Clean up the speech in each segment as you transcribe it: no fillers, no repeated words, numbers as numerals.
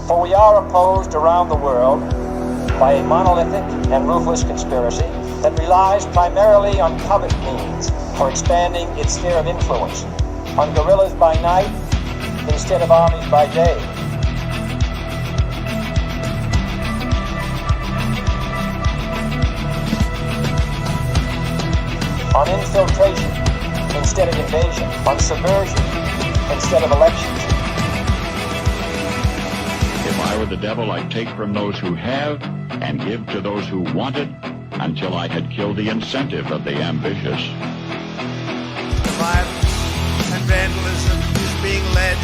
For we are opposed around the world by a monolithic and ruthless conspiracy that relies primarily on covert means for expanding its sphere of influence, on guerrillas by night instead of armies by day. On infiltration instead of invasion, on subversion instead of elections. If I were the devil, I'd take from those who have and give to those who wanted until I had killed the incentive of the ambitious. Violence and vandalism is being led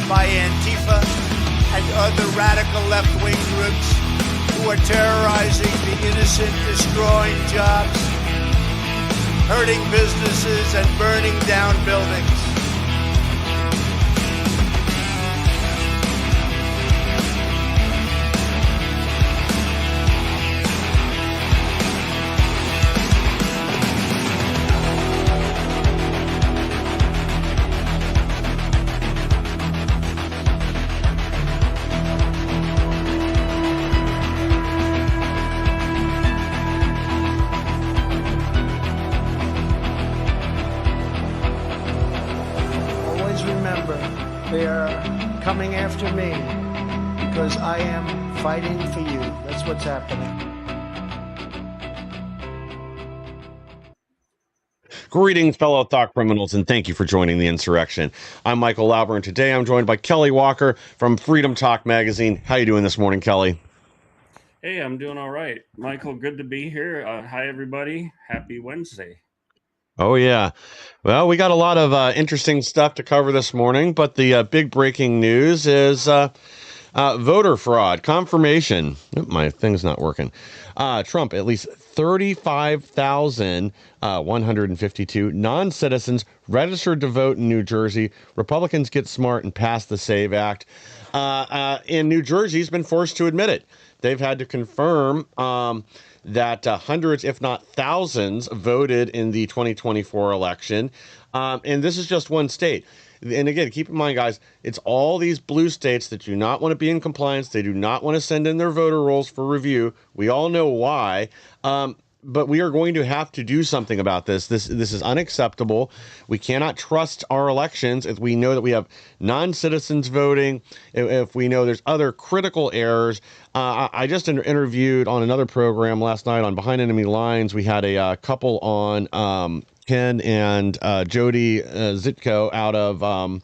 by Antifa and other radical left-wing groups who are terrorizing the innocent, destroying jobs, hurting businesses, and burning down buildings. They are coming after me because I am fighting for you. That's what's happening. Greetings, fellow thought criminals, and thank you for joining the insurrection. I'm Michael Lauber, and today I'm joined by Kelly Walker from Freedom Talk Magazine. How you doing this morning, Kelly? Hey, I'm doing all right. Michael, good to be here. Hi, everybody. Happy Wednesday. Oh, yeah. Well, we got a lot of interesting stuff to cover this morning, but the big breaking news is voter fraud confirmation. Oh, my thing's not working. Trump, at least 35,152 non-citizens registered to vote in New Jersey. Republicans get smart and pass the SAVE Act. In New Jersey, he's been forced to admit it. They've had to confirm that hundreds, if not thousands, voted in the 2024 election. And this is just one state. And again, keep in mind, guys, it's all these blue states that do not want to be in compliance. They do not want to send in their voter rolls for review. We all know why. But we are going to have to do something about this. This is unacceptable. We cannot trust our elections if we know that we have non-citizens voting, if we know there's other critical errors. I just interviewed on another program last night on Behind Enemy Lines. We had a couple on Ken and Jody Zitko out of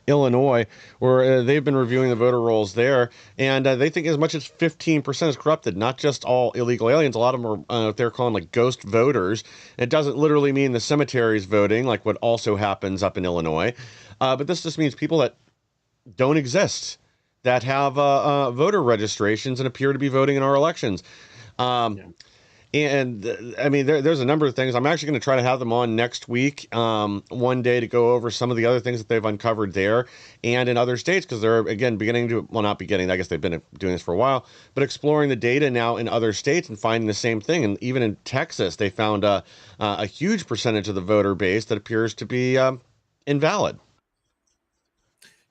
Illinois, where they've been reviewing the voter rolls there, and they think as much as 15% is corrupted, not just all illegal aliens. A lot of them are they're calling like ghost voters. It doesn't literally mean the cemeteries voting, like what also happens up in Illinois, but this just means people that don't exist, that have voter registrations and appear to be voting in our elections. And I mean, there's a number of things. I'm actually going to try to have them on next week, one day, to go over some of the other things that they've uncovered there and in other states, because they're, again, beginning to, well, not beginning, I guess they've been doing this for a while, but exploring the data now in other states and finding the same thing. And even in Texas, they found a huge percentage of the voter base that appears to be invalid.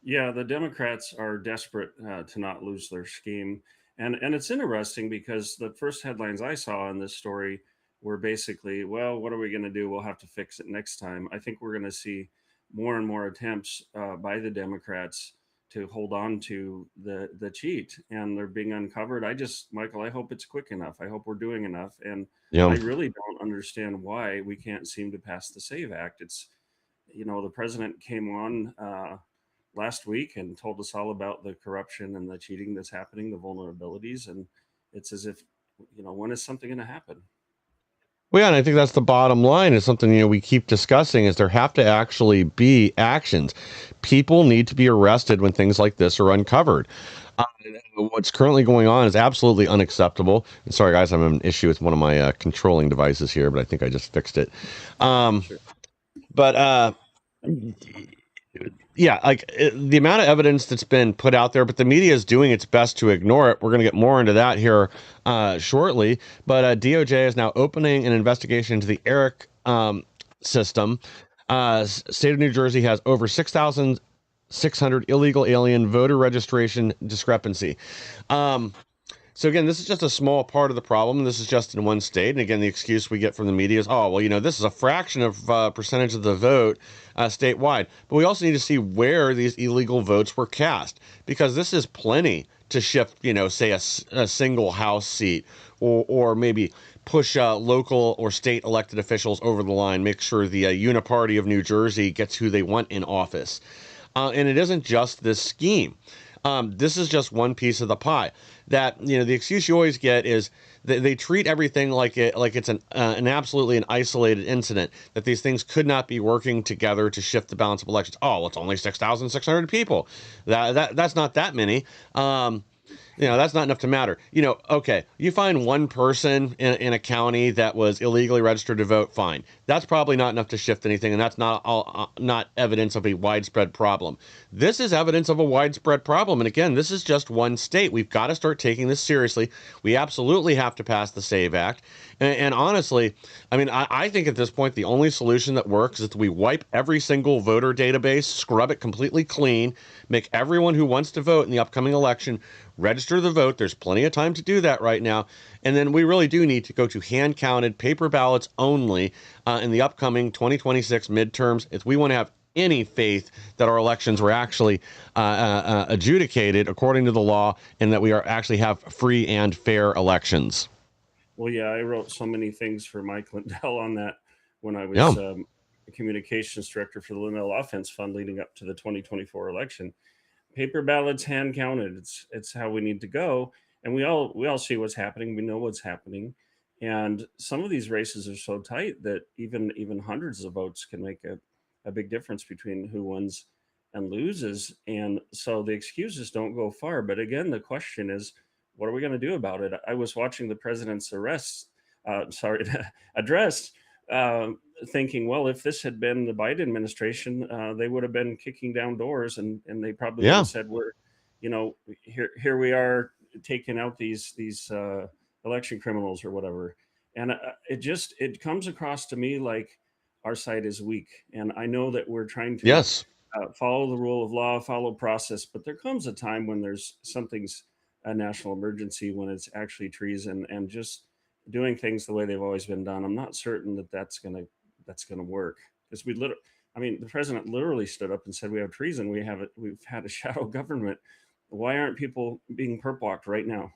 Yeah, the Democrats are desperate to not lose their scheme. And it's interesting because the first headlines I saw in this story were basically, well, what are we going to do? We'll have to fix it next time. I think we're going to see more and more attempts by the Democrats to hold on to the cheat, and they're being uncovered. Michael, I hope it's quick enough. I hope we're doing enough. And I really don't understand why we can't seem to pass the SAVE Act. It's, the president came on last week and told us all about the corruption and the cheating that's happening, the vulnerabilities. And it's as if, when is something going to happen? Well, yeah, and I think that's the bottom line, is something, we keep discussing, is there have to actually be actions. People need to be arrested when things like this are uncovered. What's currently going on is absolutely unacceptable. And sorry, guys, I'm having an issue with one of my controlling devices here, but I think I just fixed it. Sure. But yeah, the amount of evidence that's been put out there, but the media is doing its best to ignore it. We're going to get more into that here shortly. But DOJ is now opening an investigation into the ERIC system. State of New Jersey has over 6,000 600 illegal alien voter registration discrepancy. So again, this is just a small part of the problem. This is just in one state. And again, the excuse we get from the media is, oh, well, this is a fraction of percentage of the vote statewide. But we also need to see where these illegal votes were cast, because this is plenty to shift, say a single House seat, or maybe push local or state elected officials over the line, make sure the uniparty of New Jersey gets who they want in office. And it isn't just this scheme. This is just one piece of the pie. That the excuse you always get is they treat everything like it's an absolutely an isolated incident. That these things could not be working together to shift the balance of elections. Oh, well, it's only 6,600 people. That's not that many. That's not enough to matter. Okay, you find one person in a county that was illegally registered to vote, fine. That's probably not enough to shift anything, and that's not evidence of a widespread problem. This is evidence of a widespread problem, and again, this is just one state. We've got to start taking this seriously. We absolutely have to pass the SAVE Act, and honestly, I think at this point the only solution that works is that we wipe every single voter database, scrub it completely clean, make everyone who wants to vote in the upcoming election register the vote. There's plenty of time to do that right now. And then we really do need to go to hand-counted paper ballots only in the upcoming 2026 midterms if we want to have any faith that our elections were actually adjudicated according to the law, and that we actually have free and fair elections. Well, yeah, I wrote so many things for Mike Lindell on that when I was communications director for the Lindell Offense Fund leading up to the 2024 election. Paper ballots, hand counted. It's how we need to go. And we all see what's happening. We know what's happening. And some of these races are so tight that even hundreds of votes can make a big difference between who wins and loses. And so the excuses don't go far. But again, the question is, what are we going to do about it? I was watching the president's address, thinking, well, if this had been the Biden administration, they would have been kicking down doors, and they probably would have said, we're, here we are taking out these election criminals or whatever. And it comes across to me like our side is weak. And I know that we're trying to follow the rule of law, follow process, but there comes a time when something's a national emergency, when it's actually treason, and just doing things the way they've always been done. I'm not certain that that's gonna work, because the president literally stood up and said, we have treason. We've had a shadow government. Why aren't people being perp walked right now?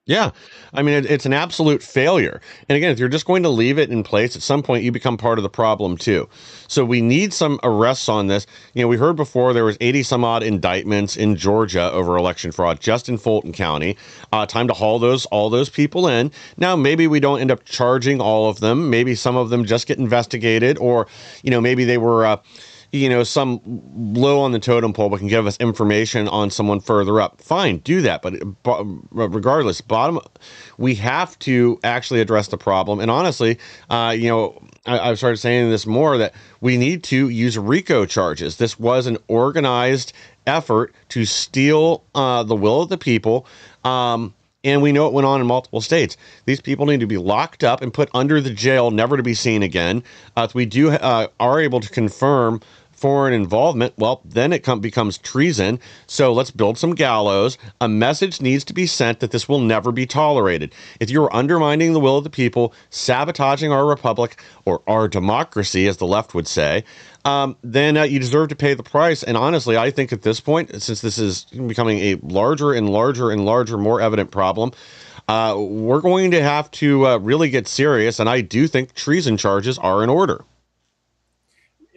Yeah, it's an absolute failure. And again, if you're just going to leave it in place, at some point you become part of the problem too. So we need some arrests on this. We heard before there was 80 some odd indictments in Georgia over election fraud, just in Fulton County. Time to haul all those people in. Now, maybe we don't end up charging all of them. Maybe some of them just get investigated, or, maybe they were some low on the totem pole, but can give us information on someone further up. Fine, do that. But regardless, we have to actually address the problem. And honestly, I've started saying this more, that we need to use RICO charges. This was an organized effort to steal the will of the people. And we know it went on in multiple states. These people need to be locked up and put under the jail, never to be seen again. If we are able to confirm foreign involvement, well, then it becomes treason. So let's build some gallows. A message needs to be sent that this will never be tolerated. If you're undermining the will of the people, sabotaging our republic, or our democracy, as the left would say, then you deserve to pay the price. And honestly, I think at this point, since this is becoming a larger and larger and larger, more evident problem, we're going to have to really get serious. And I do think treason charges are in order.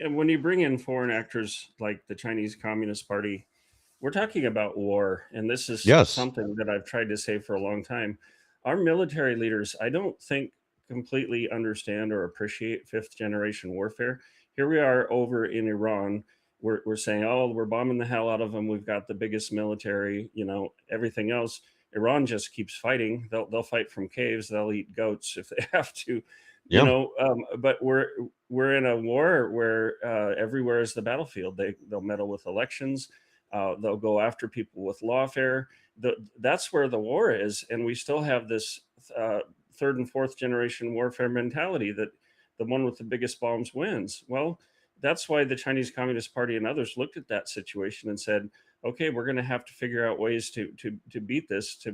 And when you bring in foreign actors like the Chinese Communist Party, we're talking about war. And this is something that I've tried to say for a long time. Our military leaders, I don't think, completely understand or appreciate fifth generation warfare. Here we are over in Iran. We're saying, oh, we're bombing the hell out of them. We've got the biggest military, everything else. Iran just keeps fighting. They'll fight from caves. They'll eat goats if they have to. But we're in a war where everywhere is the battlefield. They'll meddle with elections. They'll go after people with lawfare. That's where the war is. And we still have this third and fourth generation warfare mentality that the one with the biggest bombs wins. Well, that's why the Chinese Communist Party and others looked at that situation and said, okay, we're going to have to figure out ways to beat this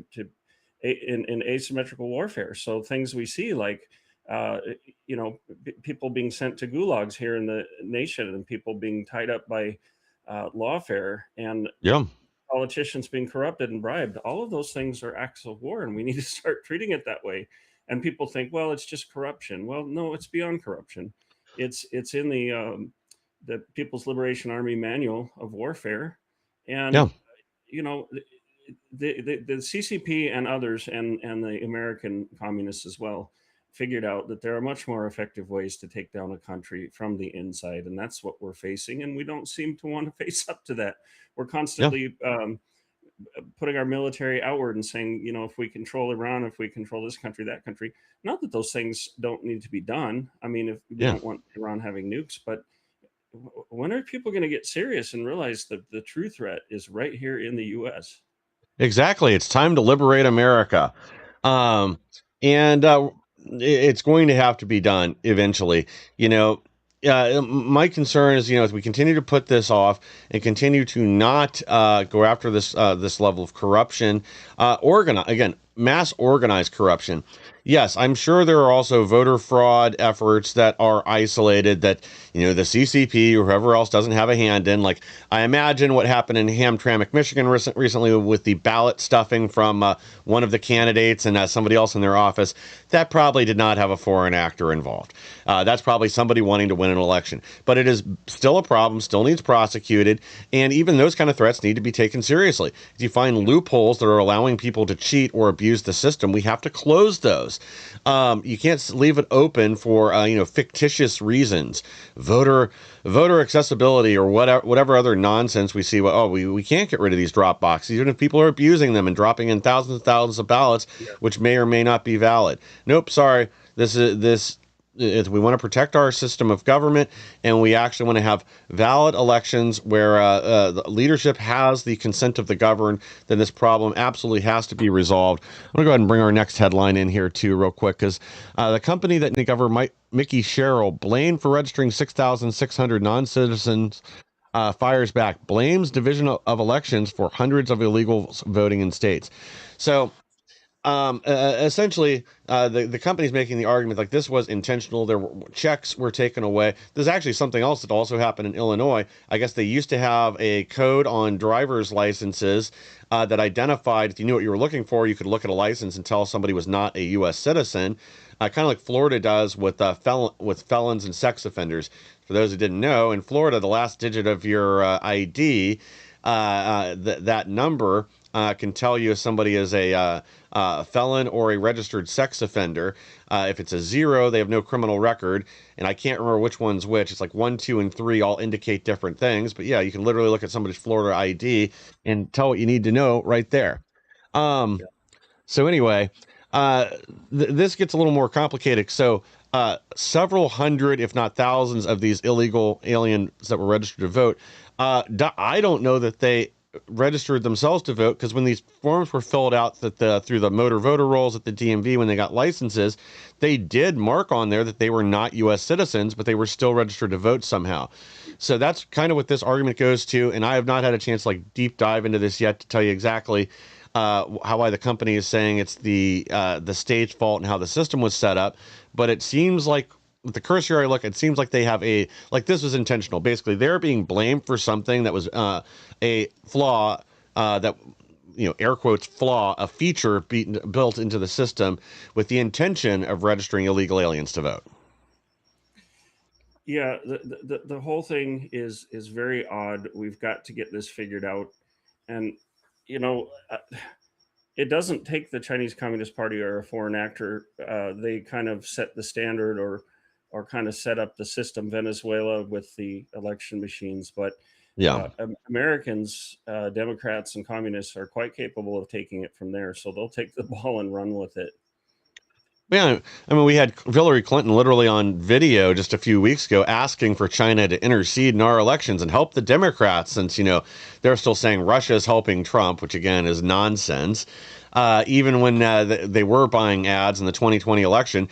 in asymmetrical warfare. So things we see like uh, people being sent to gulags here in the nation, and people being tied up by lawfare, and Yeah. politicians being corrupted and bribed. All of those things are acts of war, and we need to start treating it that way. And people think, well, it's just corruption. Well, no, it's beyond corruption. It's in the People's Liberation Army Manual of Warfare, Yeah. and you know the CCP and others, and the American communists as well, figured out that there are much more effective ways to take down a country from the inside, and that's what we're facing. And we don't seem to want to face up to that. We're Yeah. constantly putting our military outward and saying, if we control Iran, if we control this country, that country. Not that those things don't need to be done. I mean, if we Yeah. don't want Iran having nukes, but when are people going to get serious and realize that the true threat is right here in the U.S.? Exactly. It's time to liberate America. Um, and it's going to have to be done eventually. You know, my concern is, as we continue to put this off and continue to not go after this level of corruption, mass organized corruption. Yes, I'm sure there are also voter fraud efforts that are isolated that, the CCP or whoever else doesn't have a hand in. Like, I imagine what happened in Hamtramck, Michigan recently with the ballot stuffing from one of the candidates and somebody else in their office. That probably did not have a foreign actor involved. That's probably somebody wanting to win an election. But it is still a problem, still needs prosecuted. And even those kind of threats need to be taken seriously. If you find loopholes that are allowing people to cheat or abuse the system, we have to close those. You can't leave it open for fictitious reasons, voter accessibility, or whatever other nonsense we see. We can't get rid of these drop boxes, even if people are abusing them and dropping in thousands and thousands of ballots, which may or may not be valid. Nope, sorry. We want to protect our system of government, and we actually want to have valid elections where the leadership has the consent of the governed. Then this problem absolutely has to be resolved. I'm going to go ahead and bring our next headline in here too real quick, because the company that Governor Mickey Sherrill blamed for registering 6,600 non-citizens fires back, blames Division of Elections for hundreds of illegal voting in states. So essentially, the company's making the argument like this was intentional. Checks were taken away. There's actually something else that also happened in Illinois. I guess they used to have a code on driver's licenses that identified, if you knew what you were looking for, you could look at a license and tell somebody was not a U.S. citizen, kind of like Florida does with felons and sex offenders. For those who didn't know, in Florida, the last digit of your ID, that number can tell you if somebody is a felon or a registered sex offender. If it's a 0, they have no criminal record, and I can't remember which one's which. It's like 1, 2, and 3 all indicate different things. But yeah, you can literally look at somebody's Florida ID and tell what you need to know right there. So anyway, this gets a little more complicated. So several hundred, if not thousands, of these illegal aliens that were registered to vote, I don't know that they registered themselves to vote, because when these forms were filled out through the motor voter rolls at the DMV when they got licenses, they did mark on there that they were not U.S. citizens, but they were still registered to vote somehow. So that's kind of what this argument goes to, and I have not had a chance to deep dive into this yet to tell you exactly why the company is saying it's the state's fault and how the system was set up. But it seems like, with the cursory look, it seems like they have this was intentional. Basically, they're being blamed for something that was a flaw, that, air quotes, flaw, a feature built into the system with the intention of registering illegal aliens to vote. Yeah, the whole thing is very odd. We've got to get this figured out. And, it doesn't take the Chinese Communist Party or a foreign actor. They kind of set the standard, or kind of set up the system, Venezuela with the election machines. But Yeah. Americans, Democrats and communists are quite capable of taking it from there. So they'll take the ball and run with it. Yeah, I mean, we had Hillary Clinton literally on video just a few weeks ago asking for China to intercede in our elections and help the Democrats, since they're still saying Russia is helping Trump, which again is nonsense. Even when they were buying ads in the 2020 election,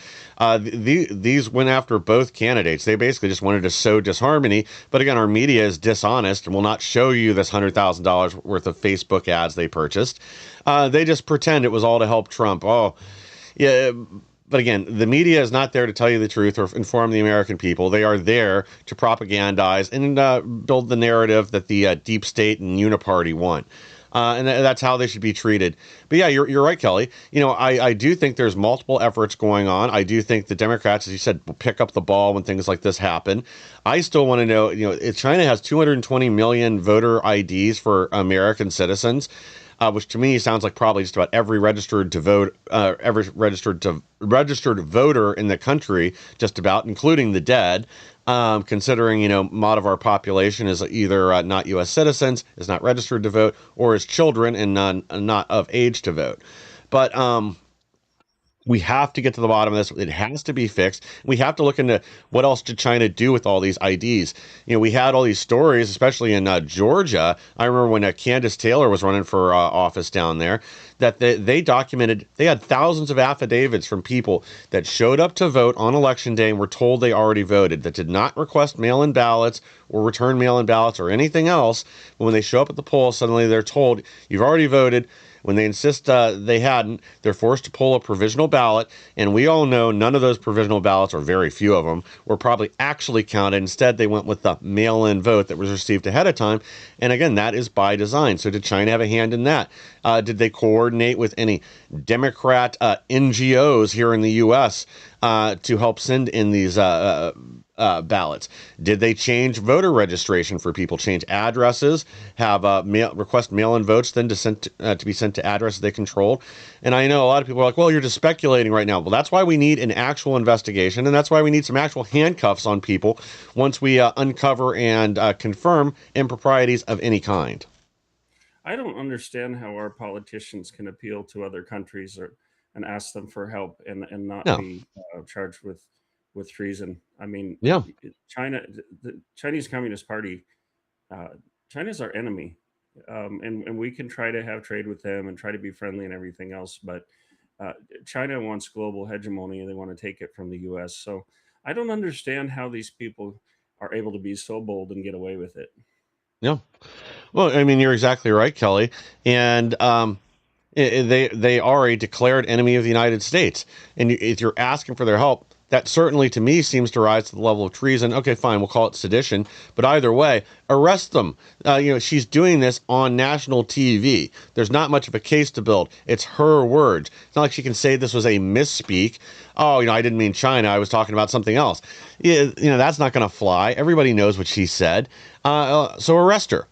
these went after both candidates. They basically just wanted to sow disharmony. But again, our media is dishonest and will not show you this $100,000 worth of Facebook ads they purchased. They just pretend it was all to help Trump. Oh, yeah. But again, the media is not there to tell you the truth or inform the American people. They are there to propagandize and build the narrative that the deep state and uniparty want. And that's how they should be treated. But yeah, you're right, Kelly. I do think there's multiple efforts going on. I do think the Democrats, as you said, will pick up the ball when things like this happen. I still want to know, China has 220 million voter IDs for American citizens. Which to me sounds like probably just about every registered voter in the country, just about, including the dead. Considering a lot of our population is either not U.S. citizens, is not registered to vote, or is children and not of age to vote. But we have to get to the bottom of this. It has to be fixed. We have to look into what else did China do with all these IDs. We had all these stories, especially in Georgia. I remember when Candace Taylor was running for office down there, that they documented, they had thousands of affidavits from people that showed up to vote on election day and were told they already voted, that did not request mail-in ballots or return mail-in ballots or anything else. But when they show up at the polls, suddenly they're told, you've already voted. When they insist they hadn't, they're forced to pull a provisional ballot. And we all know none of those provisional ballots, or very few of them, were probably actually counted. Instead, they went with the mail-in vote that was received ahead of time. And again, that is by design. So did China have a hand in that? Did they coordinate with any Democrat NGOs here in the U.S. To help send in these ballots? Did they change voter registration for people, change addresses, have request mail-in votes then to be sent to addresses they controlled? And I know a lot of people are like, well, you're just speculating right now. Well, that's why we need an actual investigation, and that's why we need some actual handcuffs on people once we uncover and confirm improprieties of any kind. I don't understand how our politicians can appeal to other countries and ask them for help and not No. be charged with treason. I mean, Yeah. The Chinese Communist Party, China's our enemy, and we can try to have trade with them and try to be friendly and everything else, but China wants global hegemony and they want to take it from the U.S. So I don't understand how these people are able to be so bold and get away with it. Yeah. Well, I mean, you're exactly right, Kelly. And they are a declared enemy of the United States. And if you're asking for their help, that certainly to me seems to rise to the level of treason. Okay, fine, we'll call it sedition. But either way, arrest them. She's doing this on national TV. There's not much of a case to build. It's her words. It's not like she can say this was a misspeak. Oh, I didn't mean China. I was talking about something else. That's not going to fly. Everybody knows what she said. So arrest her.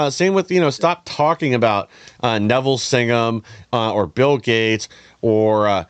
Same with, stop talking about Neville Singham or Bill Gates or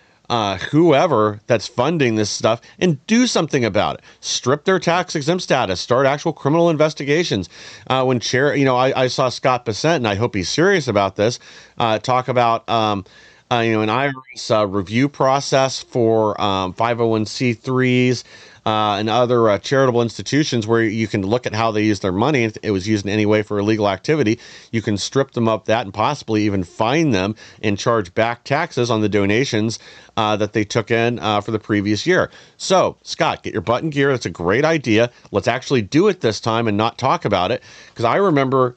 whoever that's funding this stuff, and do something about it. Strip their tax exempt status. Start actual criminal investigations. I saw Scott Bessent, and I hope he's serious about this, talk about an IRS review process for 501c3s and other charitable institutions where you can look at how they use their money. If it was used in any way for illegal activity, you can strip them of that and possibly even fine them and charge back taxes on the donations that they took in for the previous year. So, Scott, get your butt in gear. That's a great idea. Let's actually do it this time and not talk about it. Because I remember,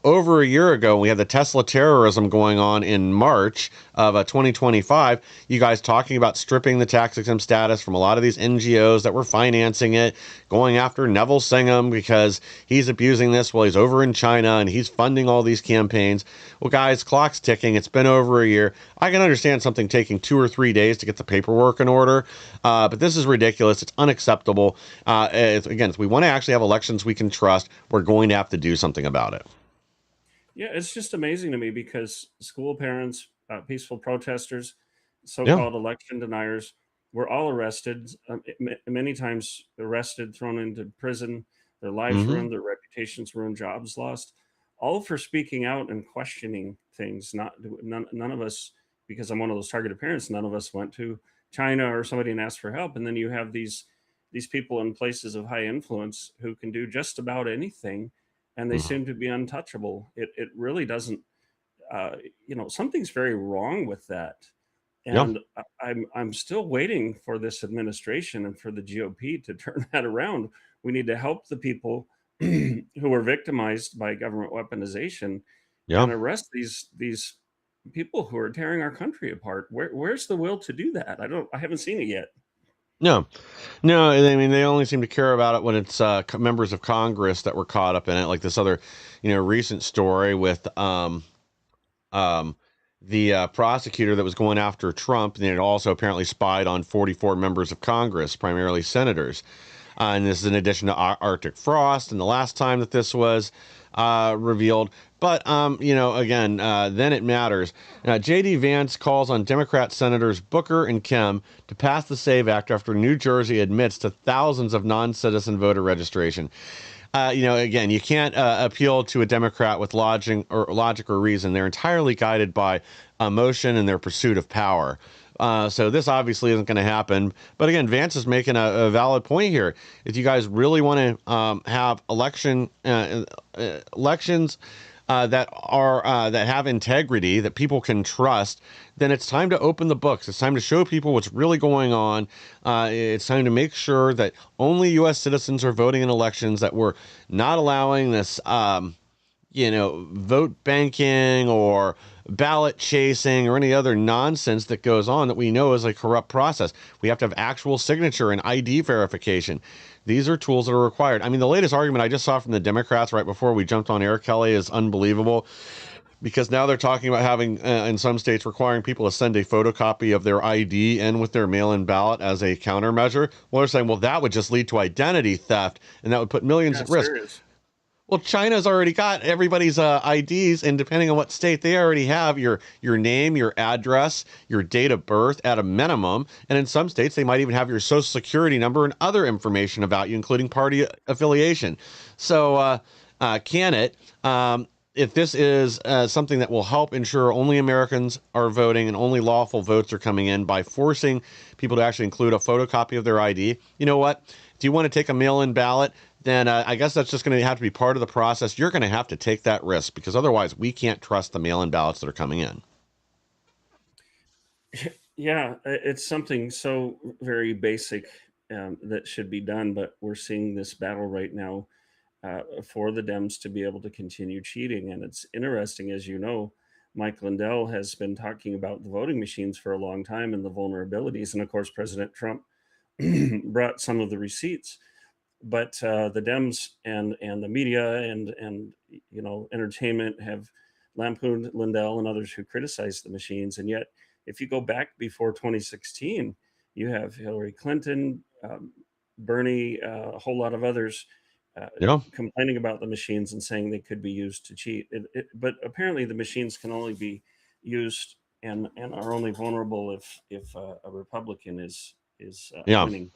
over a year ago, we had the Tesla terrorism going on in March of 2025. You guys talking about stripping the tax exempt status from a lot of these NGOs that were financing it, going after Neville Singham because he's abusing this while he's over in China and he's funding all these campaigns. Well, guys, clock's ticking. It's been over a year. I can understand something taking 2 or 3 days to get the paperwork in order, but this is ridiculous. It's unacceptable. If we want to actually have elections we can trust, we're going to have to do something about it. Yeah, it's just amazing to me because school parents, peaceful protesters, so-called election deniers, were all arrested, many times arrested, thrown into prison, their lives ruined, their reputations ruined, jobs lost, all for speaking out and questioning things. None of us, because I'm one of those targeted parents, none of us went to China or somebody and ask for help, and then you have these people in places of high influence who can do just about anything, and they Mhm. seem to be untouchable. It really doesn't. Something's very wrong with that, Yeah. and I'm still waiting for this administration and for the GOP to turn that around. We need to help the people who are victimized by government weaponization Yeah. and arrest these people who are tearing our country apart. Where's the will to do that? I haven't seen it yet. No, no. I mean, they only seem to care about it when it's members of Congress that were caught up in it, like this other, recent story with um, the prosecutor that was going after Trump, and it also apparently spied on 44 members of Congress, primarily senators. And this is in addition to Arctic frost and the last time that this was revealed. But, again, then it matters. J.D. Vance calls on Democrat Senators Booker and Kemp to pass the SAVE Act after New Jersey admits to thousands of non-citizen voter registration. Again, you can't appeal to a Democrat with logic or reason. They're entirely guided by emotion and their pursuit of power. So this obviously isn't going to happen. But again, Vance is making a valid point here. If you guys really want to have elections that have integrity, that people can trust, then it's time to open the books. It's time to show people what's really going on. It's time to make sure that only U.S. citizens are voting in elections, that we're not allowing this, vote banking or ballot chasing or any other nonsense that goes on that we know is a corrupt process. We have to have actual signature and ID verification. These are tools that are required. I mean, the latest argument I just saw from the Democrats right before we jumped on air, Kelly, is unbelievable, because now they're talking about having, in some states, requiring people to send a photocopy of their ID in with their mail-in ballot as a countermeasure. Well, they're saying, well, that would just lead to identity theft, and that would put millions Yeah, at risk. serious. Well, China's already got everybody's IDs, and depending on what state, they already have your name, your address, your date of birth at a minimum, and in some states, they might even have your social security number and other information about you, including party affiliation. So, can it? If this is something that will help ensure only Americans are voting and only lawful votes are coming in by forcing people to actually include a photocopy of their ID, you know what? If you want to take a mail-in ballot, then I guess that's just going to have to be part of the process. You're going to have to take that risk, because otherwise we can't trust the mail-in ballots that are coming in. Yeah, it's something so very basic that should be done, but we're seeing this battle right now for the Dems to be able to continue cheating. And it's interesting, as you know, Mike Lindell has been talking about the voting machines for a long time and the vulnerabilities. And of course, President Trump brought some of the receipts. But the Dems and the media and entertainment have lampooned Lindell and others who criticized the machines. And yet, if you go back before 2016, you have Hillary Clinton, Bernie, a whole lot of others Yeah. complaining about the machines and saying they could be used to cheat. But apparently, the machines can only be used and are only vulnerable if a Republican is Yeah. winning.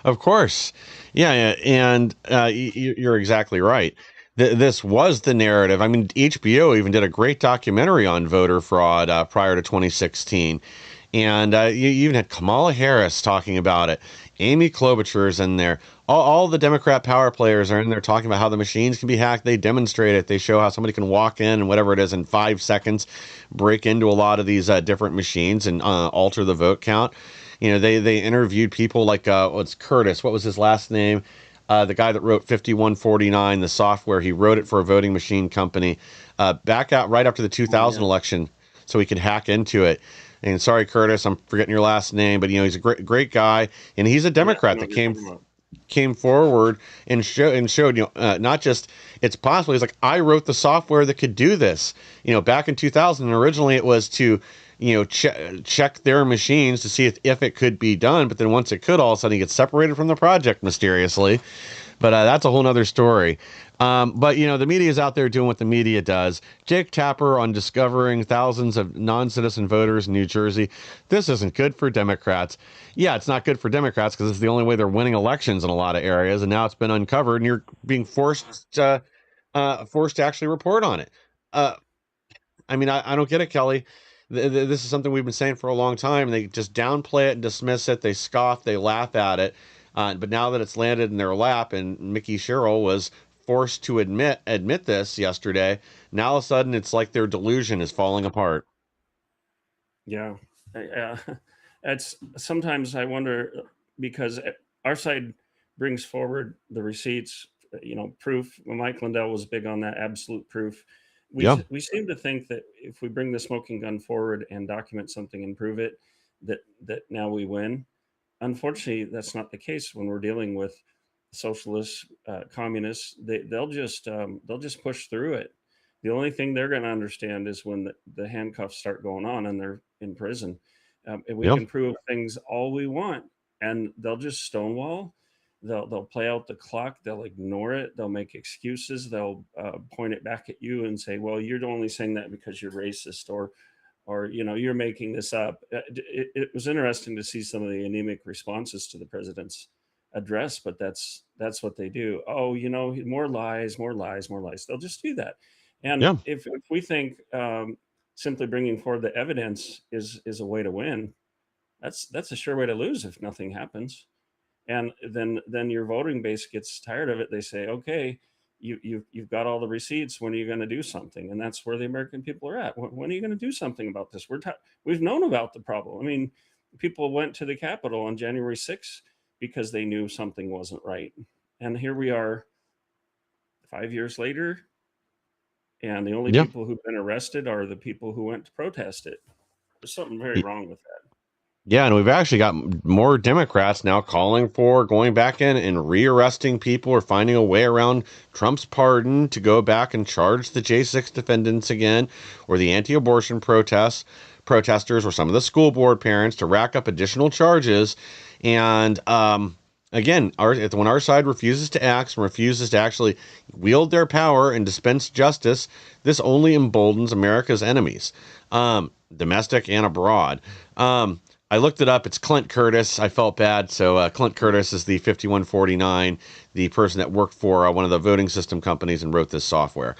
Of course. Yeah, yeah. And you're exactly right. This was the narrative. I mean, HBO even did a great documentary on voter fraud prior to 2016. And you even had Kamala Harris talking about it. Amy Klobuchar's in there. All the Democrat power players are in there talking about how the machines can be hacked. They demonstrate it. They show how somebody can walk in and whatever it is in 5 seconds, break into a lot of these different machines and alter the vote count. They interviewed people like what's Curtis? What was his last name? The guy that wrote 5149, the software. He wrote it for a voting machine company back out right after the 2000 election, so he could hack into it. And sorry, Curtis, I'm forgetting your last name, but he's a great guy, and he's a Democrat that came forward and showed not just it's possible. He's like, I wrote the software that could do this. Back in 2000, originally it was to check their machines to see if it could be done. But then once it could, all of a sudden he gets separated from the project mysteriously. But that's a whole nother story. But the media is out there doing what the media does. Jake Tapper on discovering thousands of non-citizen voters in New Jersey. This isn't good for Democrats. Yeah, it's not good for Democrats because it's the only way they're winning elections in a lot of areas. And now it's been uncovered and you're being forced to actually report on it. I mean, I don't get it, Kelly. This is something we've been saying for a long time. They just downplay it and dismiss it. They scoff, they laugh at it. But now that it's landed in their lap, and Mickey Sherrill was forced to admit this yesterday, now all of a sudden it's like their delusion is falling apart. Yeah, it's sometimes I wonder because our side brings forward the receipts, proof. Mike Lindell was big on that absolute proof. Yeah. We seem to think that if we bring the smoking gun forward and document something and prove it, that now we win. Unfortunately, that's not the case when we're dealing with socialists, communists. They'll just push through it. The only thing they're going to understand is when the handcuffs start going on and they're in prison. And we Yeah. can prove things all we want, and they'll just stonewall. They'll play out the clock. They'll ignore it. They'll make excuses. They'll point it back at you and say, "Well, you're only saying that because you're racist, or you're making this up." It was interesting to see some of the anemic responses to the president's address, but that's what they do. Oh, more lies, more lies, more lies. They'll just do that. And Yeah. if we think simply bringing forward the evidence is a way to win, that's a sure way to lose if nothing happens. And then your voting base gets tired of it. They say, okay, you've got all the receipts. When are you going to do something? And that's where the American people are at. When are you going to do something about this? We've known about the problem. I mean, people went to the Capitol on January 6th because they knew something wasn't right. And here we are 5 years later, and the only Yeah. people who've been arrested are the people who went to protest it. There's something very wrong with that. Yeah, and we've actually got more Democrats now calling for going back in and rearresting people or finding a way around Trump's pardon to go back and charge the J6 defendants again, or the anti-abortion protesters, or some of the school board parents to rack up additional charges. And again, when our side refuses to act and refuses to actually wield their power and dispense justice, this only emboldens America's enemies, domestic and abroad. I looked it up. It's Clint Curtis. I felt bad. So Clint Curtis is the 5149, the person that worked for one of the voting system companies and wrote this software.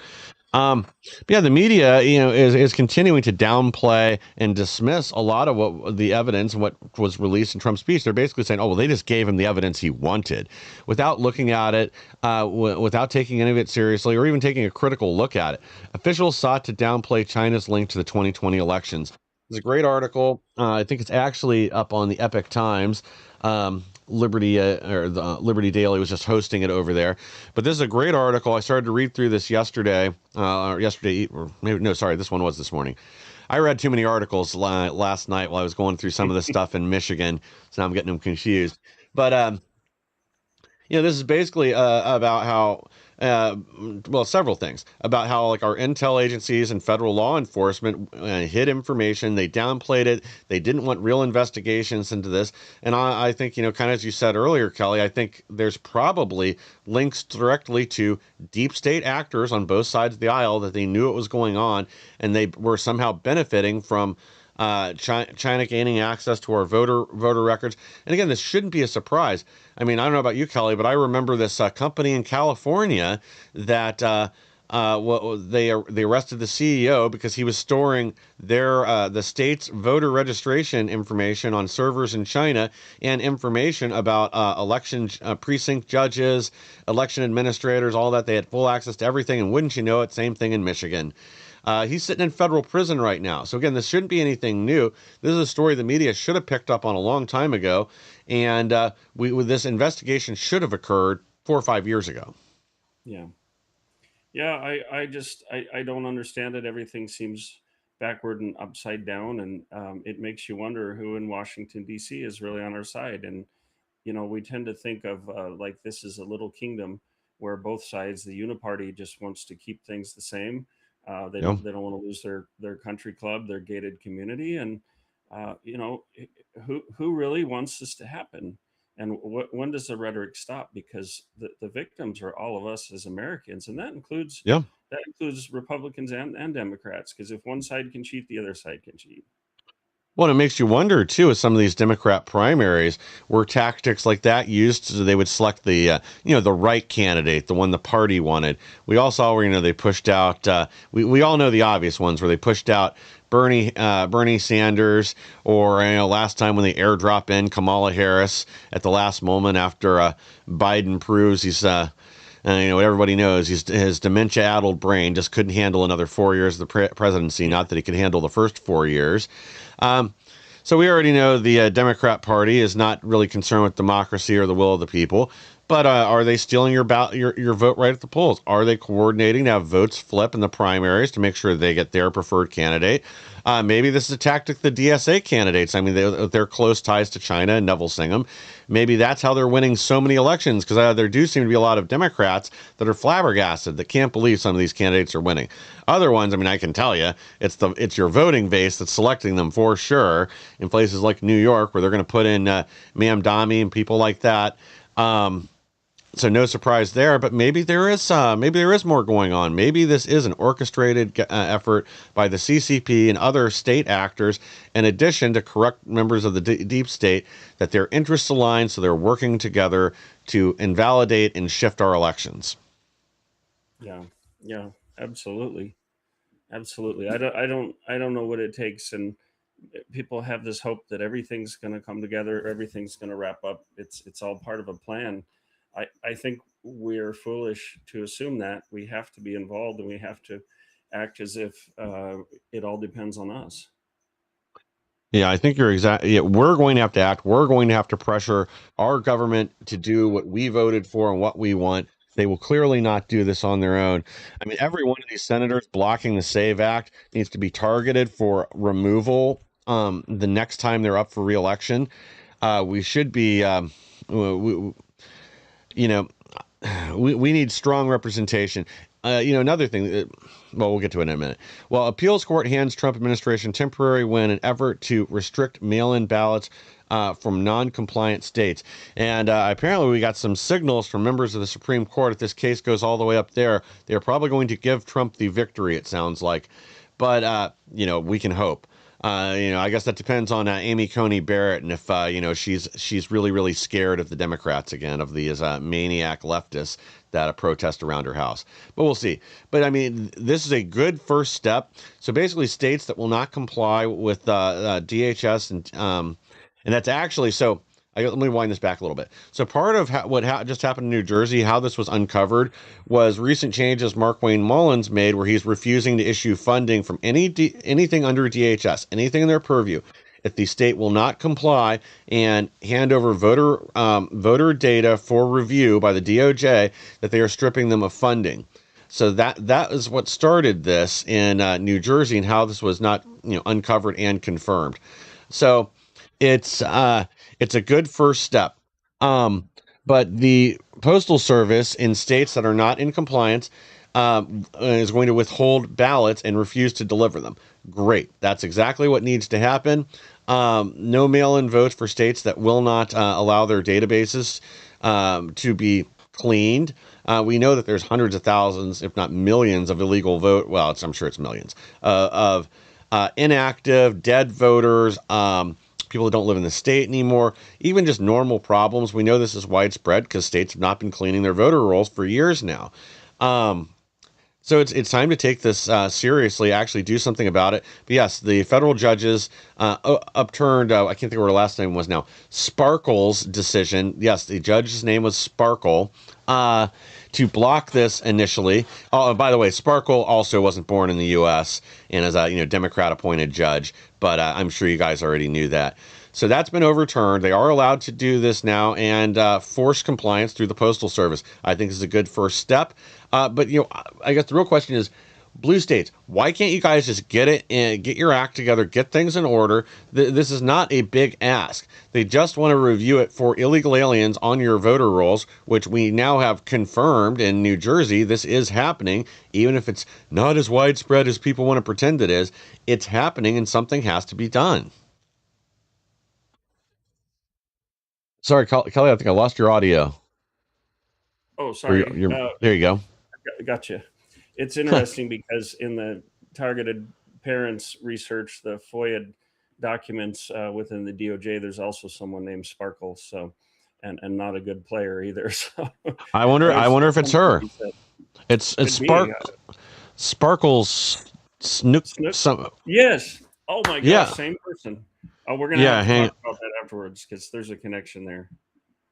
But yeah, the media, is continuing to downplay and dismiss a lot of what the evidence and what was released in Trump's speech. They're basically saying, "Oh, well, they just gave him the evidence he wanted," without looking at it, without taking any of it seriously, or even taking a critical look at it. Officials sought to downplay China's link to the 2020 elections. It's a great article. I think it's actually up on the Epoch Times. Liberty or the Liberty Daily was just hosting it over there. But this is a great article. I started to read through this yesterday, or maybe no, sorry, this one was this morning. I read too many articles last night while I was going through some of the stuff in Michigan, so now I'm getting them confused. But this is basically about how, several things about how like our intel agencies and federal law enforcement hid information. They downplayed it. They didn't want real investigations into this. And I think, kind of as you said earlier, Kelly, I think there's probably links directly to deep state actors on both sides of the aisle that they knew it was going on, and they were somehow benefiting from China gaining access to our voter records. And again, this shouldn't be a surprise. I mean, I don't know about you, Kelly, but I remember this company in California that they arrested the CEO because he was storing the state's voter registration information on servers in China, and information about election precinct judges, election administrators, all that. They had full access to everything, and wouldn't you know it, same thing in Michigan. He's sitting in federal prison right now. So again, this shouldn't be anything new. This is a story the media should have picked up on a long time ago, and this investigation should have occurred 4 or 5 years ago. Yeah. I don't understand it. Everything seems backward and upside down, and it makes you wonder who in Washington D.C. is really on our side. And we tend to think of like this is a little kingdom where both sides, the uniparty just wants to keep things the same. They don't want to lose their country club, their gated community, and who really wants this to happen? And when does the rhetoric stop? Because the victims are all of us as Americans, and that includes Republicans and Democrats. Because if one side can cheat, the other side can cheat. Well, it makes you wonder too. With some of these Democrat primaries, were tactics like that used, so they would select the the right candidate, the one the party wanted. We all saw where they pushed out. We all know the obvious ones where they pushed out Bernie Sanders, or last time when they airdrop in Kamala Harris at the last moment after Biden proves he's what everybody knows, his dementia-addled brain just couldn't handle another 4 years of the presidency. Not that he could handle the first 4 years. So we already know the Democrat Party is not really concerned with democracy or the will of the people. But are they stealing your vote right at the polls? Are they coordinating to have votes flip in the primaries to make sure they get their preferred candidate? Maybe this is a tactic the DSA candidates. I mean, they're close ties to China and Neville Singham. Maybe that's how they're winning so many elections, because there do seem to be a lot of Democrats that are flabbergasted, that can't believe some of these candidates are winning. Other ones, I mean, I can tell you, it's your voting base that's selecting them for sure. In places like New York, where they're going to put in Mamdani and people like that. So no surprise there, but maybe there is more going on. Maybe this is an orchestrated effort by the CCP and other state actors, in addition to corrupt members of the deep state, that their interests align, so they're working together to invalidate and shift our elections. Yeah, absolutely. I don't know what it takes, and people have this hope that everything's going to come together, everything's going to wrap up. It's all part of a plan. I think we're foolish to assume that. We have to be involved, and we have to act as if it all depends on us. Yeah, I think you're exactly. Yeah, we're going to have to act. We're going to have to pressure our government to do what we voted for and what we want. They will clearly not do this on their own. I mean, every one of these senators blocking the SAVE Act needs to be targeted for removal the next time they're up for re-election. We should be, we need strong representation. Another thing, we'll get to it in a minute. Well, appeals court hands Trump administration temporary win in effort to restrict mail-in ballots from non-compliant states. And apparently we got some signals from members of the Supreme Court. If this case goes all the way up there, they're probably going to give Trump the victory, it sounds like. But, we can hope. I guess that depends on Amy Coney Barrett, and if she's really, really scared of the Democrats again, of these maniac leftists that protest around her house. But we'll see. But I mean, this is a good first step. So basically, states that will not comply with DHS and that's actually so. Let me wind this back a little bit. So part of what just happened in New Jersey, how this was uncovered, was recent changes Markwayne Mullins made, where he's refusing to issue funding from anything under DHS, anything in their purview, if the state will not comply and hand over voter data for review by the DOJ, that they are stripping them of funding. So that is what started this in New Jersey, and how this was not uncovered and confirmed. So it's a good first step. But the Postal Service in states that are not in compliance is going to withhold ballots and refuse to deliver them. Great. That's exactly what needs to happen. No mail-in votes for states that will not allow their databases to be cleaned. We know that there's hundreds of thousands, if not millions, of illegal vote. Well, I'm sure it's millions of inactive, dead voters. People that don't live in the state anymore, even just normal problems. We know this is widespread because states have not been cleaning their voter rolls for years now. So it's time to take this seriously, actually do something about it. But yes, the federal judges upturned, I can't think of what her last name was now, Sparkle's decision. Yes, the judge's name was Sparkle, to block this initially. Oh, and by the way, Sparkle also wasn't born in the U.S. and is a Democrat-appointed judge, but I'm sure you guys already knew that. So that's been overturned. They are allowed to do this now and force compliance through the Postal Service. I think this is a good first step. But I guess the real question is, blue states, why can't you guys just get it and get your act together, get things in order? This is not a big ask. They just want to review it for illegal aliens on your voter rolls, which we now have confirmed in New Jersey. This is happening, even if it's not as widespread as people want to pretend it is. It's happening, and something has to be done. Sorry, Kelly, I think I lost your audio. Oh, sorry. There you go. Gotcha. It's interesting because in the targeted parents research, the FOIA documents within the DOJ, there's also someone named Sparkle. So, and not a good player either. So, I wonder. I wonder if it's her. It's Could be. Sparkles Snook. Snook? Some. Yes. Oh my gosh, Yeah. same person. Oh, we're gonna Yeah, have to hang- talk about that afterwards because there's a connection there.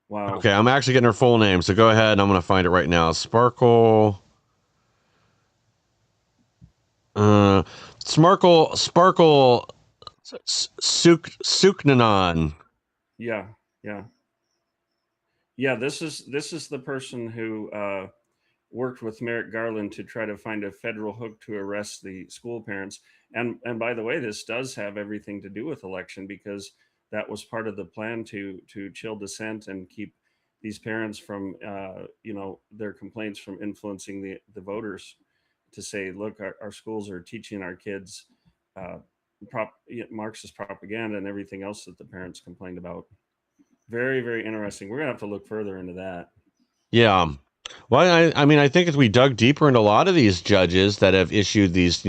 Wow. Okay, I'm actually getting her full name, so go ahead. I'm going to find it right now. Sparkle. Sparkle Suknanan. Yeah. Yeah. Yeah. This is the person who worked with Merrick Garland to try to find a federal hook to arrest the school parents. And by the way, this does have everything to do with election because that was part of the plan to chill dissent and keep these parents from their complaints from influencing the voters to say, look, our schools are teaching our kids Marxist propaganda and everything else that the parents complained about. Very, very interesting. We're gonna have to look further into that. Yeah. Well, I mean, I think as we dug deeper into a lot of these judges that have issued these,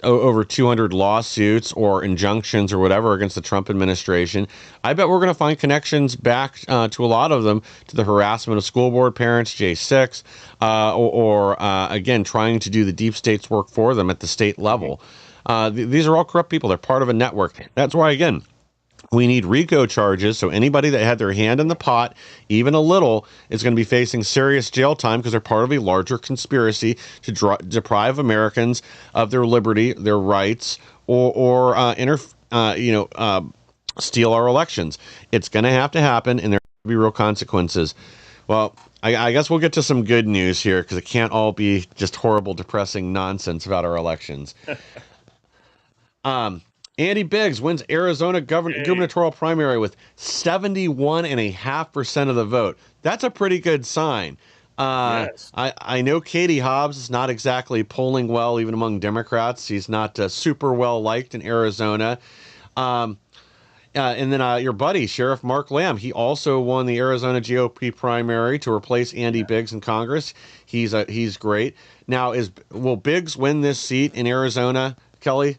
over 200 lawsuits or injunctions or whatever against the Trump administration, I bet we're going to find connections back to a lot of them to the harassment of school board parents, J6, or again, trying to do the deep state's work for them at the state level. These are all corrupt people. They're part of a network. That's why, again, we need RICO charges, so anybody that had their hand in the pot, even a little, is going to be facing serious jail time because they're part of a larger conspiracy to deprive Americans of their liberty, their rights, or steal our elections. It's going to have to happen, and there will be real consequences. Well, I guess we'll get to some good news here because it can't all be just horrible, depressing nonsense about our elections. Andy Biggs wins Arizona gubernatorial primary with 71.5% of the vote. That's a pretty good sign. Yes. I know Katie Hobbs is not exactly polling well, even among Democrats. He's not super well liked in Arizona. And then your buddy, Sheriff Mark Lamb, he also won the Arizona GOP primary to replace Andy Biggs in Congress. He's great. Now, will Biggs win this seat in Arizona, Kelly?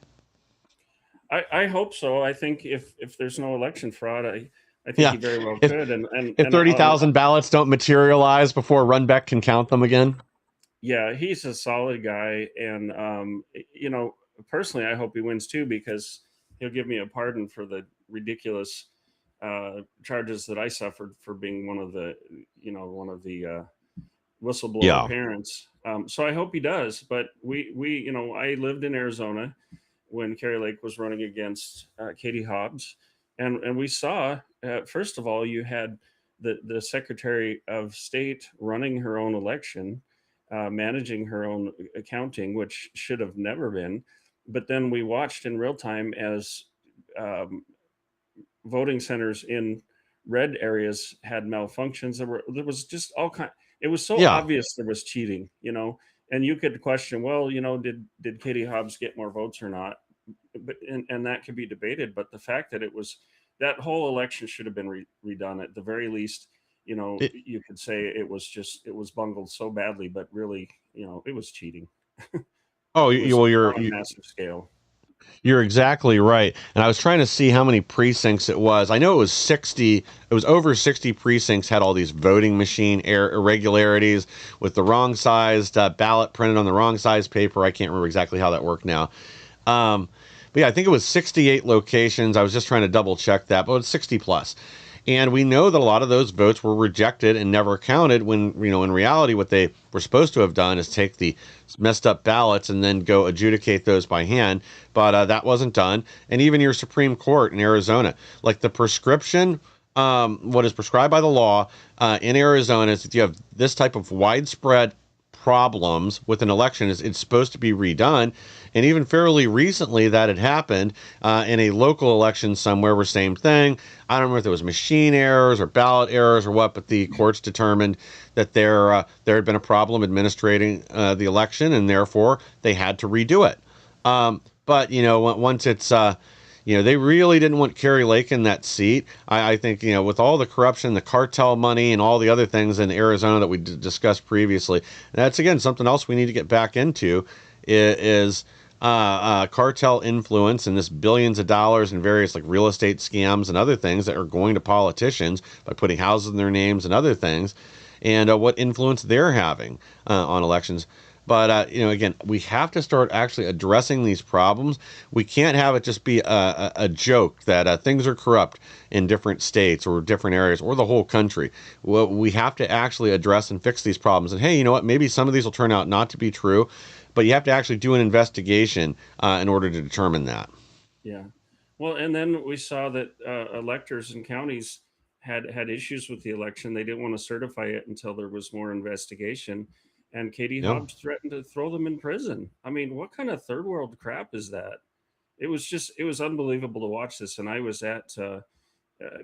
I hope so. I think if there's no election fraud, I think he very well could. And if 30,000 ballots don't materialize before Runbeck can count them again. Yeah, he's a solid guy, and personally, I hope he wins too because he'll give me a pardon for the ridiculous charges that I suffered for being one of the whistleblower parents. So I hope he does. But I lived in Arizona when Kari Lake was running against Katie Hobbs. And we saw, first of all, you had the Secretary of State running her own election, managing her own accounting, which should have never been. But then we watched in real time as voting centers in red areas had malfunctions. There was just all kind. It was so obvious there was cheating, and you could question, well, did Katie Hobbs get more votes or not? But and that could be debated. But the fact that that whole election should have been redone at the very least. You could say it was bungled so badly, but really, it was cheating. You're on a massive scale. You're exactly right. And I was trying to see how many precincts it was. I know it was 60. It was over 60 precincts had all these voting machine irregularities with the wrong sized ballot printed on the wrong size paper. I can't remember exactly how that worked now. But yeah, I think it was 68 locations. I was just trying to double check that, but it's 60 plus. And we know that a lot of those votes were rejected and never counted when, in reality, what they were supposed to have done is take the messed up ballots and then go adjudicate those by hand. But that wasn't done. And even your Supreme Court in Arizona, like the prescription, what is prescribed by the law in Arizona is that you have this type of widespread problems with an election it's supposed to be redone. And even fairly recently that had happened in a local election somewhere where same thing. I don't remember if it was machine errors or ballot errors or what, but the courts determined that there had been a problem administrating the election and therefore they had to redo it. But, once it's, they really didn't want Kari Lake in that seat. I think, with all the corruption, the cartel money, and all the other things in Arizona that we discussed previously, that's, again, something else we need to get back into is cartel influence and this billions of dollars in various like real estate scams and other things that are going to politicians by putting houses in their names and other things, and what influence they're having on elections. But again, we have to start actually addressing these problems. We can't have it just be a joke that things are corrupt in different states or different areas or the whole country. Well, we have to actually address and fix these problems. And hey, you know what? Maybe some of these will turn out not to be true, but you have to actually do an investigation in order to determine that. Yeah. Well, and then we saw that electors in counties had issues with the election. They didn't want to certify it until there was more investigation. And Katie Yeah. Hobbs threatened to throw them in prison. I mean, what kind of third world crap is that? It was unbelievable to watch this. And I was at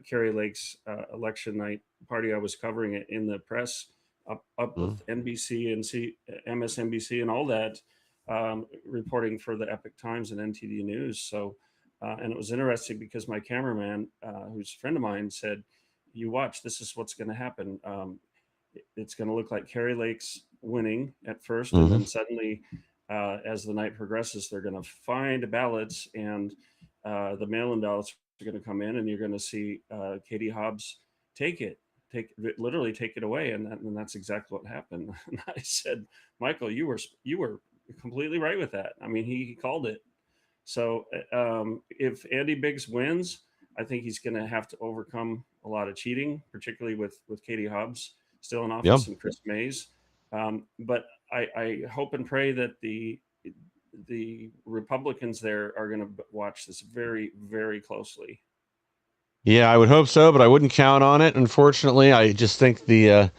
Kari Lake's election night party. I was covering it in the press up with NBC and MSNBC and all that, reporting for the Epic Times and NTD News. So, and it was interesting because my cameraman, who's a friend of mine, said, "You watch. This is what's going to happen. It's going to look like Kari Lake's winning at first, and then suddenly, as the night progresses, they're going to find ballots, and the mail-in ballots are going to come in, and you're going to see Katie Hobbs literally take it away." And that's exactly what happened. And I said, "Michael, you were completely right with that. I mean, he called it." So if Andy Biggs wins, I think he's going to have to overcome a lot of cheating, particularly with Katie Hobbs still in office and Chris Mays. But I hope and pray that the Republicans there are going to watch this very, very closely. Yeah, I would hope so, but I wouldn't count on it. Unfortunately, I just think the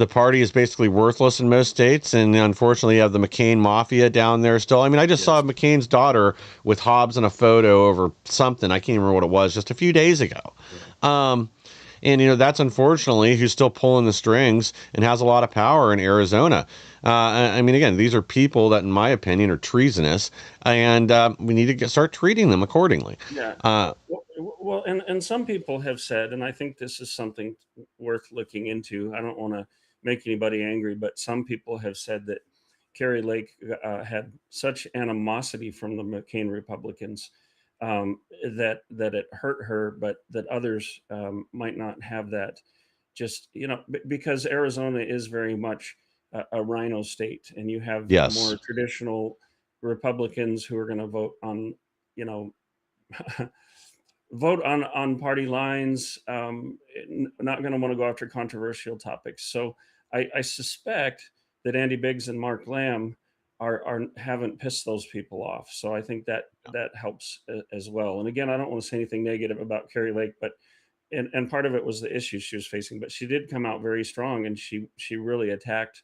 party is basically worthless in most states, and unfortunately, you have the McCain mafia down there still. I mean, I just saw McCain's daughter with Hobbs in a photo over something. I can't remember what it was, just a few days ago. And that's unfortunately who's still pulling the strings and has a lot of power in Arizona. I mean, again, these are people that, in my opinion, are treasonous, and we need to start treating them accordingly. Yeah. Well, and some people have said, and I think this is something worth looking into. I don't want to make anybody angry, but some people have said that Kari Lake had such animosity from the McCain Republicans that it hurt her, but that others might not have that. Just because Arizona is very much a rhino state, and you have more traditional Republicans who are going to vote on vote on party lines, not going to want to go after controversial topics. So I suspect that Andy Biggs and Mark Lamb haven't pissed those people off. So I think that helps as well. And again, I don't want to say anything negative about Kari Lake, but and part of it was the issues she was facing, but she did come out very strong, and she really attacked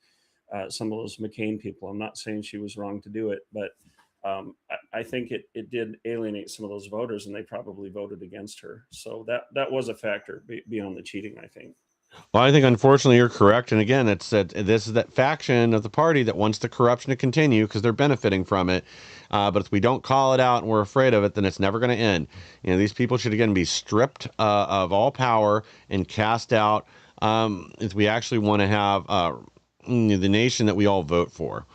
some of those McCain people. I'm not saying she was wrong to do it, but I think it did alienate some of those voters, and they probably voted against her. So that was a factor beyond the cheating, I think. Well, I think unfortunately you're correct. And again, this is that faction of the party that wants the corruption to continue because they're benefiting from it. But if we don't call it out and we're afraid of it, then it's never going to end. These people should again be stripped of all power and cast out if we actually want to have the nation that we all vote for.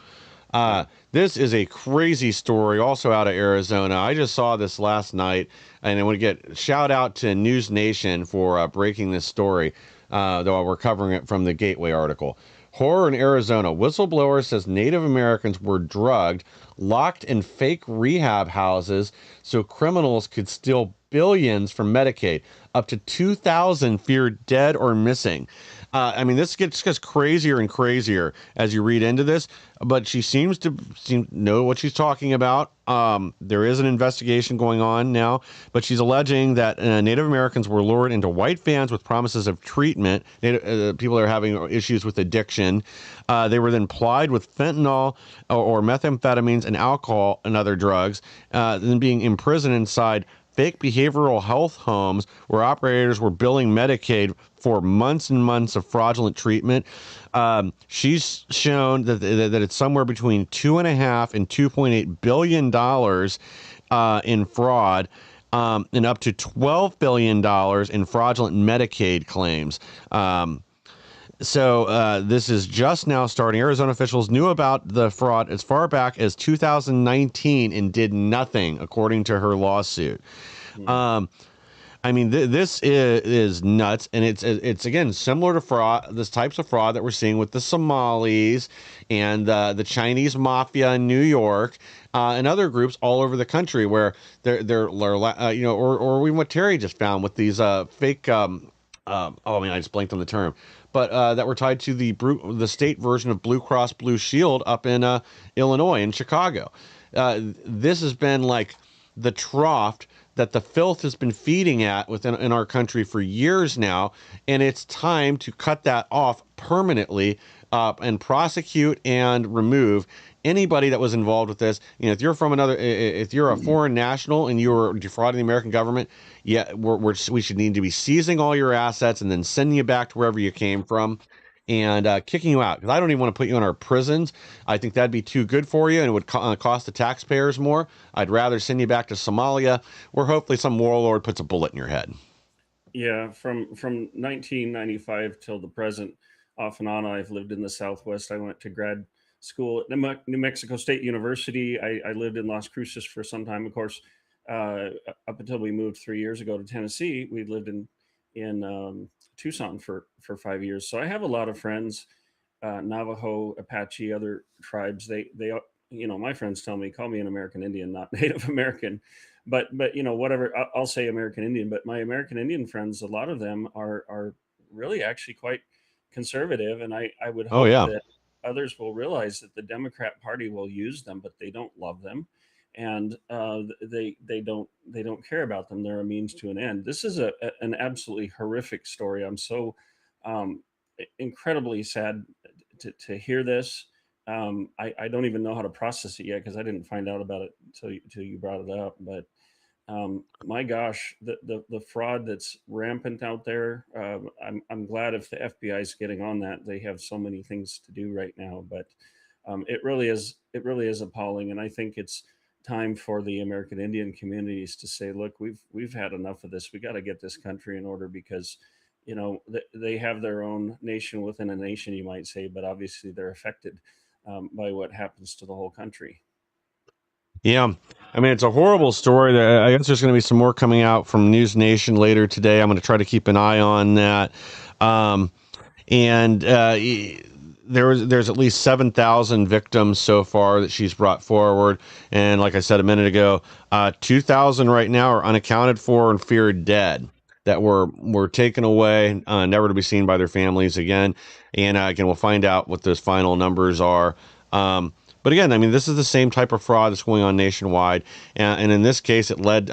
This is a crazy story also out of Arizona. I just saw this last night, and I want to get shout out to News Nation for breaking this story, though we're covering it from the Gateway article. Horror in Arizona. Whistleblower says Native Americans were drugged, locked in fake rehab houses so criminals could steal billions from Medicaid. Up to 2,000 feared dead or missing. I mean, this gets crazier and crazier as you read into this, but she seems to know what she's talking about. There is an investigation going on now, but she's alleging that Native Americans were lured into white vans with promises of treatment. People are having issues with addiction. They were then plied with fentanyl or methamphetamines and alcohol and other drugs, then being imprisoned inside fake behavioral health homes where operators were billing Medicaid for months and months of fraudulent treatment. She's shown that it's somewhere between $2.5 and $2.8 billion in fraud, and up to $12 billion in fraudulent Medicaid claims. So this is just now starting. Arizona officials knew about the fraud as far back as 2019 and did nothing, according to her lawsuit. Hmm. Um, I mean, this is nuts, and it's again similar to fraud, this types of fraud that we're seeing with the Somalis and the Chinese mafia in New York, and other groups all over the country where or even what Terry just found with these fake. Oh man, I just blanked on the term, but that were tied to the state version of Blue Cross Blue Shield up in Illinois and Chicago. This has been like the trough that the filth has been feeding at within in our country for years now, and it's time to cut that off permanently, and prosecute and remove anybody that was involved with this. If you're from if you're a foreign national and you're defrauding the American government, yeah, we should need to be seizing all your assets and then sending you back to wherever you came from, and kicking you out, because I don't even want to put you in our prisons. I think that'd be too good for you, and it would cost the taxpayers more. I'd rather send you back to Somalia, where hopefully some warlord puts a bullet in your head. Yeah, from 1995 till the present, off and on, I've lived in the Southwest. I went to grad school at New Mexico State University. I lived in Las Cruces for some time, of course, up until we moved 3 years ago to Tennessee. We lived in Tucson for 5 years. So I have a lot of friends, Navajo, Apache, other tribes. My friends tell me, call me an American Indian, not Native American, but whatever. I'll say American Indian. But my American Indian friends, a lot of them are really actually quite conservative, and I would Oh hope yeah. that others will realize that the Democrat Party will use them, but they don't love them, and they don't care about them. They're a means to an end. This is an absolutely horrific story. I'm so um, incredibly sad to hear this. I don't even know how to process it yet because I didn't find out about it until you brought it up. But my gosh, the fraud that's rampant out there. I'm glad if the FBI is getting on that. They have so many things to do right now, but it really is appalling, and I think it's time for the American Indian communities to say, look, we've had enough of this. We got to get this country in order because they have their own nation within a nation, you might say, but obviously they're affected by what happens to the whole country. Yeah. I mean, it's a horrible story. I guess there's going to be some more coming out from News Nation later today. I'm going to try to keep an eye on that. Um, and there's at least 7,000 victims so far that she's brought forward. And like I said a minute ago, 2,000 right now are unaccounted for and feared dead, that were taken away, never to be seen by their families again. And again, we'll find out what those final numbers are. But again, I mean, this is the same type of fraud that's going on nationwide, and in this case, it led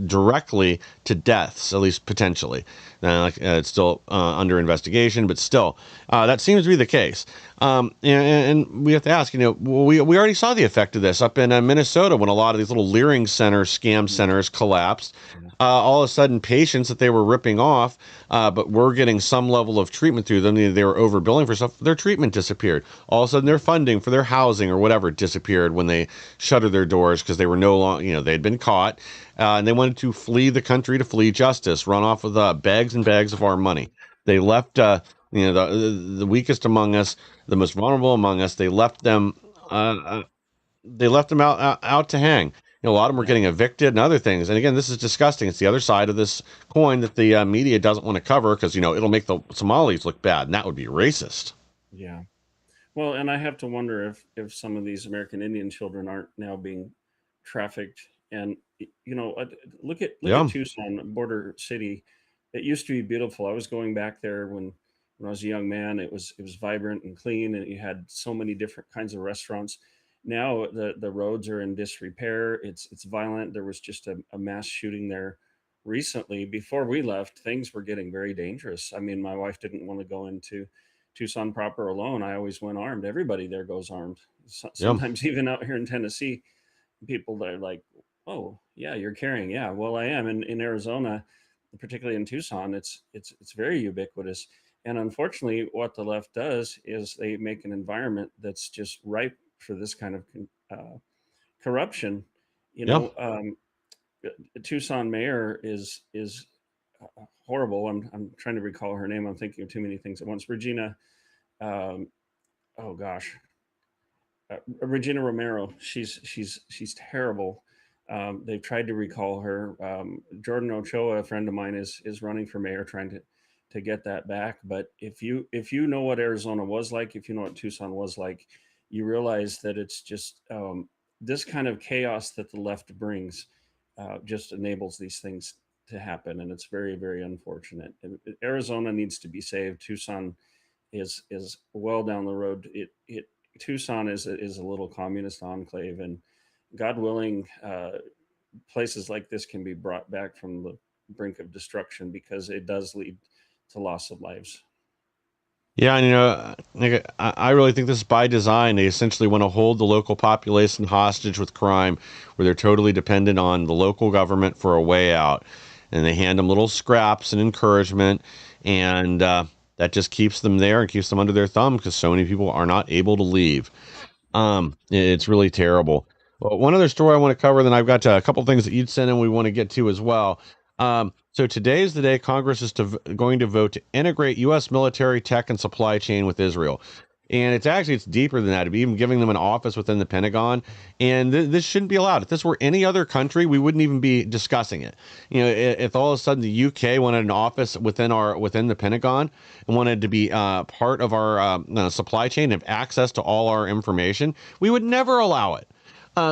directly to deaths, at least potentially. It's still under investigation, but still, that seems to be the case. And we have to ask, we already saw the effect of this up in Minnesota when a lot of these little Leering Center scam centers collapsed. All of a sudden, patients that they were ripping off, but were getting some level of treatment through them, they were overbilling for stuff, their treatment disappeared. All of a sudden, their funding for their housing or whatever disappeared when they shuttered their doors because they were no longer, they had been caught, and they wanted to flee the country to flee justice, run off with bags and bags of our money. They left, the weakest among us, the most vulnerable among us. They left them out to hang. A lot of them were Yeah. getting evicted and other things. And again, this is disgusting. It's the other side of this coin that the media doesn't want to cover because it'll make the Somalis look bad, and that would be racist. Yeah. Well, and I have to wonder if some of these American Indian children aren't now being trafficked. And look at Yeah. Tucson, border city. It used to be beautiful. I was going back there when I was a young man. It was vibrant and clean, and you had so many different kinds of restaurants. Now the roads are in disrepair. It's violent. There was just a mass shooting there recently. Before we left, things were getting very dangerous. I mean, my wife didn't want to go into Tucson proper alone. I always went armed. Everybody there goes armed. Yeah. Sometimes even out here in Tennessee, people that are like, "Oh, yeah, you're carrying." Yeah, well, I am. In Arizona, particularly in Tucson, it's very ubiquitous. And unfortunately, what the left does is they make an environment that's just ripe for this kind of corruption. You Yeah. know, um, Tucson mayor is horrible. I'm trying to recall her name. I'm thinking of too many things at once. Regina. Um, oh gosh, Regina Romero. She's terrible. They've tried to recall her. Jordan Ochoa, a friend of mine, is running for mayor, trying to get that back. But if you know what Arizona was like, if you know what Tucson was like, you realize that it's just this kind of chaos that the left brings just enables these things to happen, and it's very, very unfortunate. Arizona needs to be saved. Tucson is well down the road. It Tucson is a little communist enclave, and God willing, places like this can be brought back from the brink of destruction, because it does lead to loss of lives. Yeah, and Nick, I really think this is by design. They essentially want to hold the local population hostage with crime, where they're totally dependent on the local government for a way out, and they hand them little scraps and encouragement, and that just keeps them there and keeps them under their thumb because so many people are not able to leave. It's really terrible. Well, one other story I want to cover, then I've got a couple things that you'd sent in we want to get to as well. So today is the day Congress is going to vote to integrate U.S. military tech and supply chain with Israel. And it's deeper than that. It'd be even giving them an office within the Pentagon. And this shouldn't be allowed. If this were any other country, we wouldn't even be discussing it. If all of a sudden the UK wanted an office within the Pentagon and wanted to be part of our supply chain and have access to all our information, we would never allow it.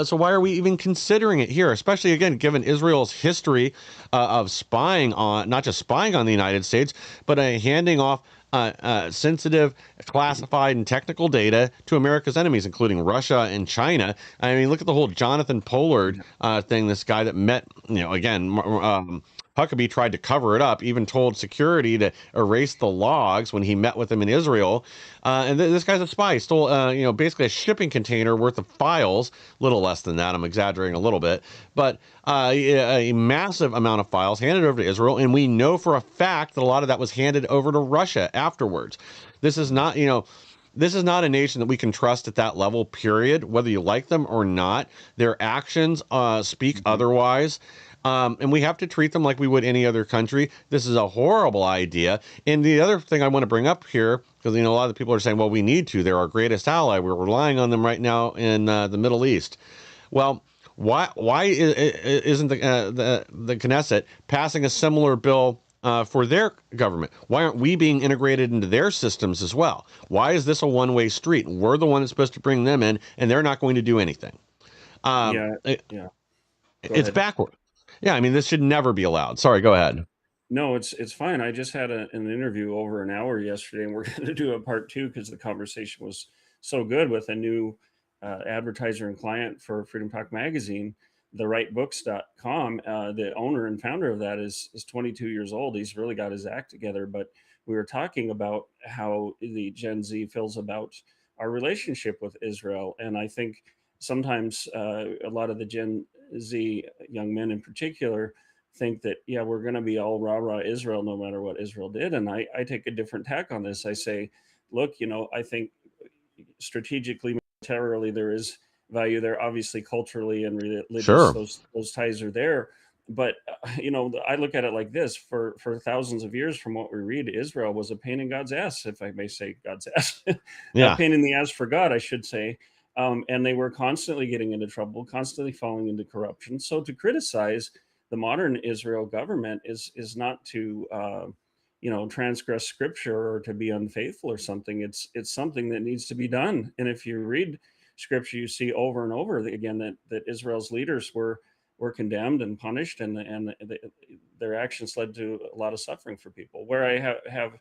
So why are we even considering it here? Especially, again, given Israel's history of spying on, not just spying on the United States, but handing off sensitive, classified, and technical data to America's enemies, including Russia and China. I mean, look at the whole Jonathan Pollard thing. This guy that met, again, Huckabee tried to cover it up, even told security to erase the logs when he met with him in Israel. And this guy's a spy. He stole, basically a shipping container worth of files. A little less than that. I'm exaggerating a little bit. But a massive amount of files handed over to Israel. And we know for a fact that a lot of that was handed over to Russia afterwards. This is not, this is not a nation that we can trust at that level, period, whether you like them or not. Their actions speak otherwise. And we have to treat them like we would any other country. This is a horrible idea. And the other thing I want to bring up here, because a lot of the people are saying, well, we need to. They're our greatest ally. We're relying on them right now in the Middle East. Well, why isn't the Knesset passing a similar bill for their government? Why aren't we being integrated into their systems as well? Why is this a one-way street? We're the one that's supposed to bring them in, and they're not going to do anything. It's backward. Yeah, I mean, this should never be allowed. Sorry, go ahead. No, it's fine. I just had an interview over an hour yesterday, and we're going to do a part 2 because the conversation was so good with a new advertiser and client for Freedom Talk Magazine, therightbooks.com. The owner and founder of that is 22 years old. He's really got his act together. But we were talking about how the Gen Z feels about our relationship with Israel. And I think sometimes a lot of the Gen Z young men in particular think that, yeah, we're going to be all rah Israel no matter what Israel did. And I take a different tack on this. I say, look, I think strategically, militarily, there is value there. Obviously, culturally and religious, sure, those ties are there. But I look at it like this: for thousands of years, from what we read, Israel was a pain in God's ass, if I may say God's ass. Yeah, a pain in the ass for God, I should say. And they were constantly getting into trouble, constantly falling into corruption. So to criticize the modern Israel government is not to transgress scripture or to be unfaithful or something. It's something that needs to be done. And if you read scripture, you see over and over again that Israel's leaders were condemned and punished, and their actions led to a lot of suffering for people. Where I have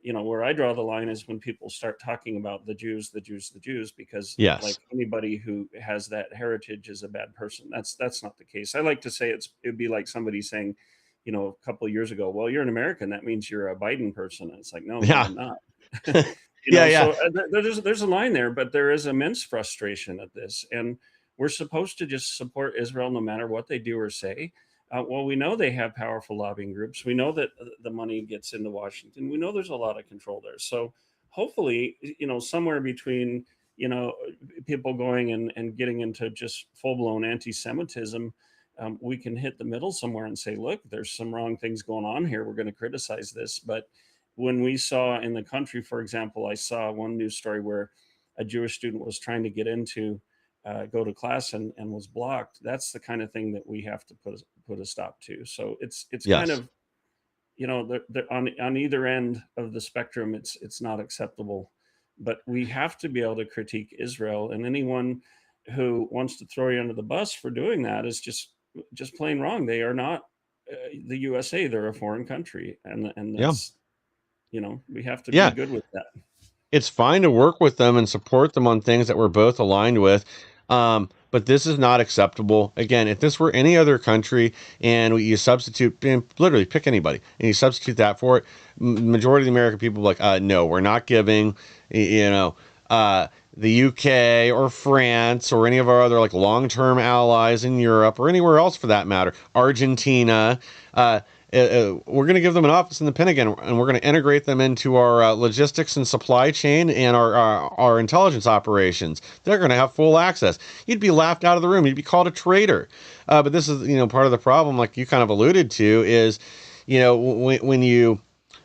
where I draw the line is when people start talking about the Jews, because yes, like anybody who has that heritage is a bad person. That's not the case. I like to say it'd be like somebody saying, a couple of years ago, well, you're an American, that means you're a Biden person. And it's like, no, yeah, I'm not. yeah. So there's a line there, but there is immense frustration at this, and we're supposed to just support Israel no matter what they do or say. Well, we know they have powerful lobbying groups. We know that the money gets into Washington. We know there's a lot of control there. So hopefully, somewhere between, people going and getting into just full blown anti-Semitism, we can hit the middle somewhere and say, look, there's some wrong things going on here. We're going to criticize this. But when we saw in the country, for example, I saw one news story where a Jewish student was trying to get into go to class and was blocked. That's the kind of thing that we have to put a stop to. So it's kind Yes. of, on either end of the spectrum, it's not acceptable. But we have to be able to critique Israel, and anyone who wants to throw you under the bus for doing that is just plain wrong. They are not the USA; they're a foreign country, and Yeah. that's we have to be Yeah. good with that. It's fine to work with them and support them on things that we're both aligned with. But this is not acceptable. Again, if this were any other country and you substitute, literally pick anybody, and you substitute that for it, majority of the American people are like, no, we're not giving, the UK or France or any of our other like long-term allies in Europe or anywhere else for that matter, Argentina. We're going to give them an office in the Pentagon, and we're going to integrate them into our logistics and supply chain and our intelligence operations. They're going to have full access. You'd be laughed out of the room. You'd be called a traitor. But this is, part of the problem, like you kind of alluded to, is,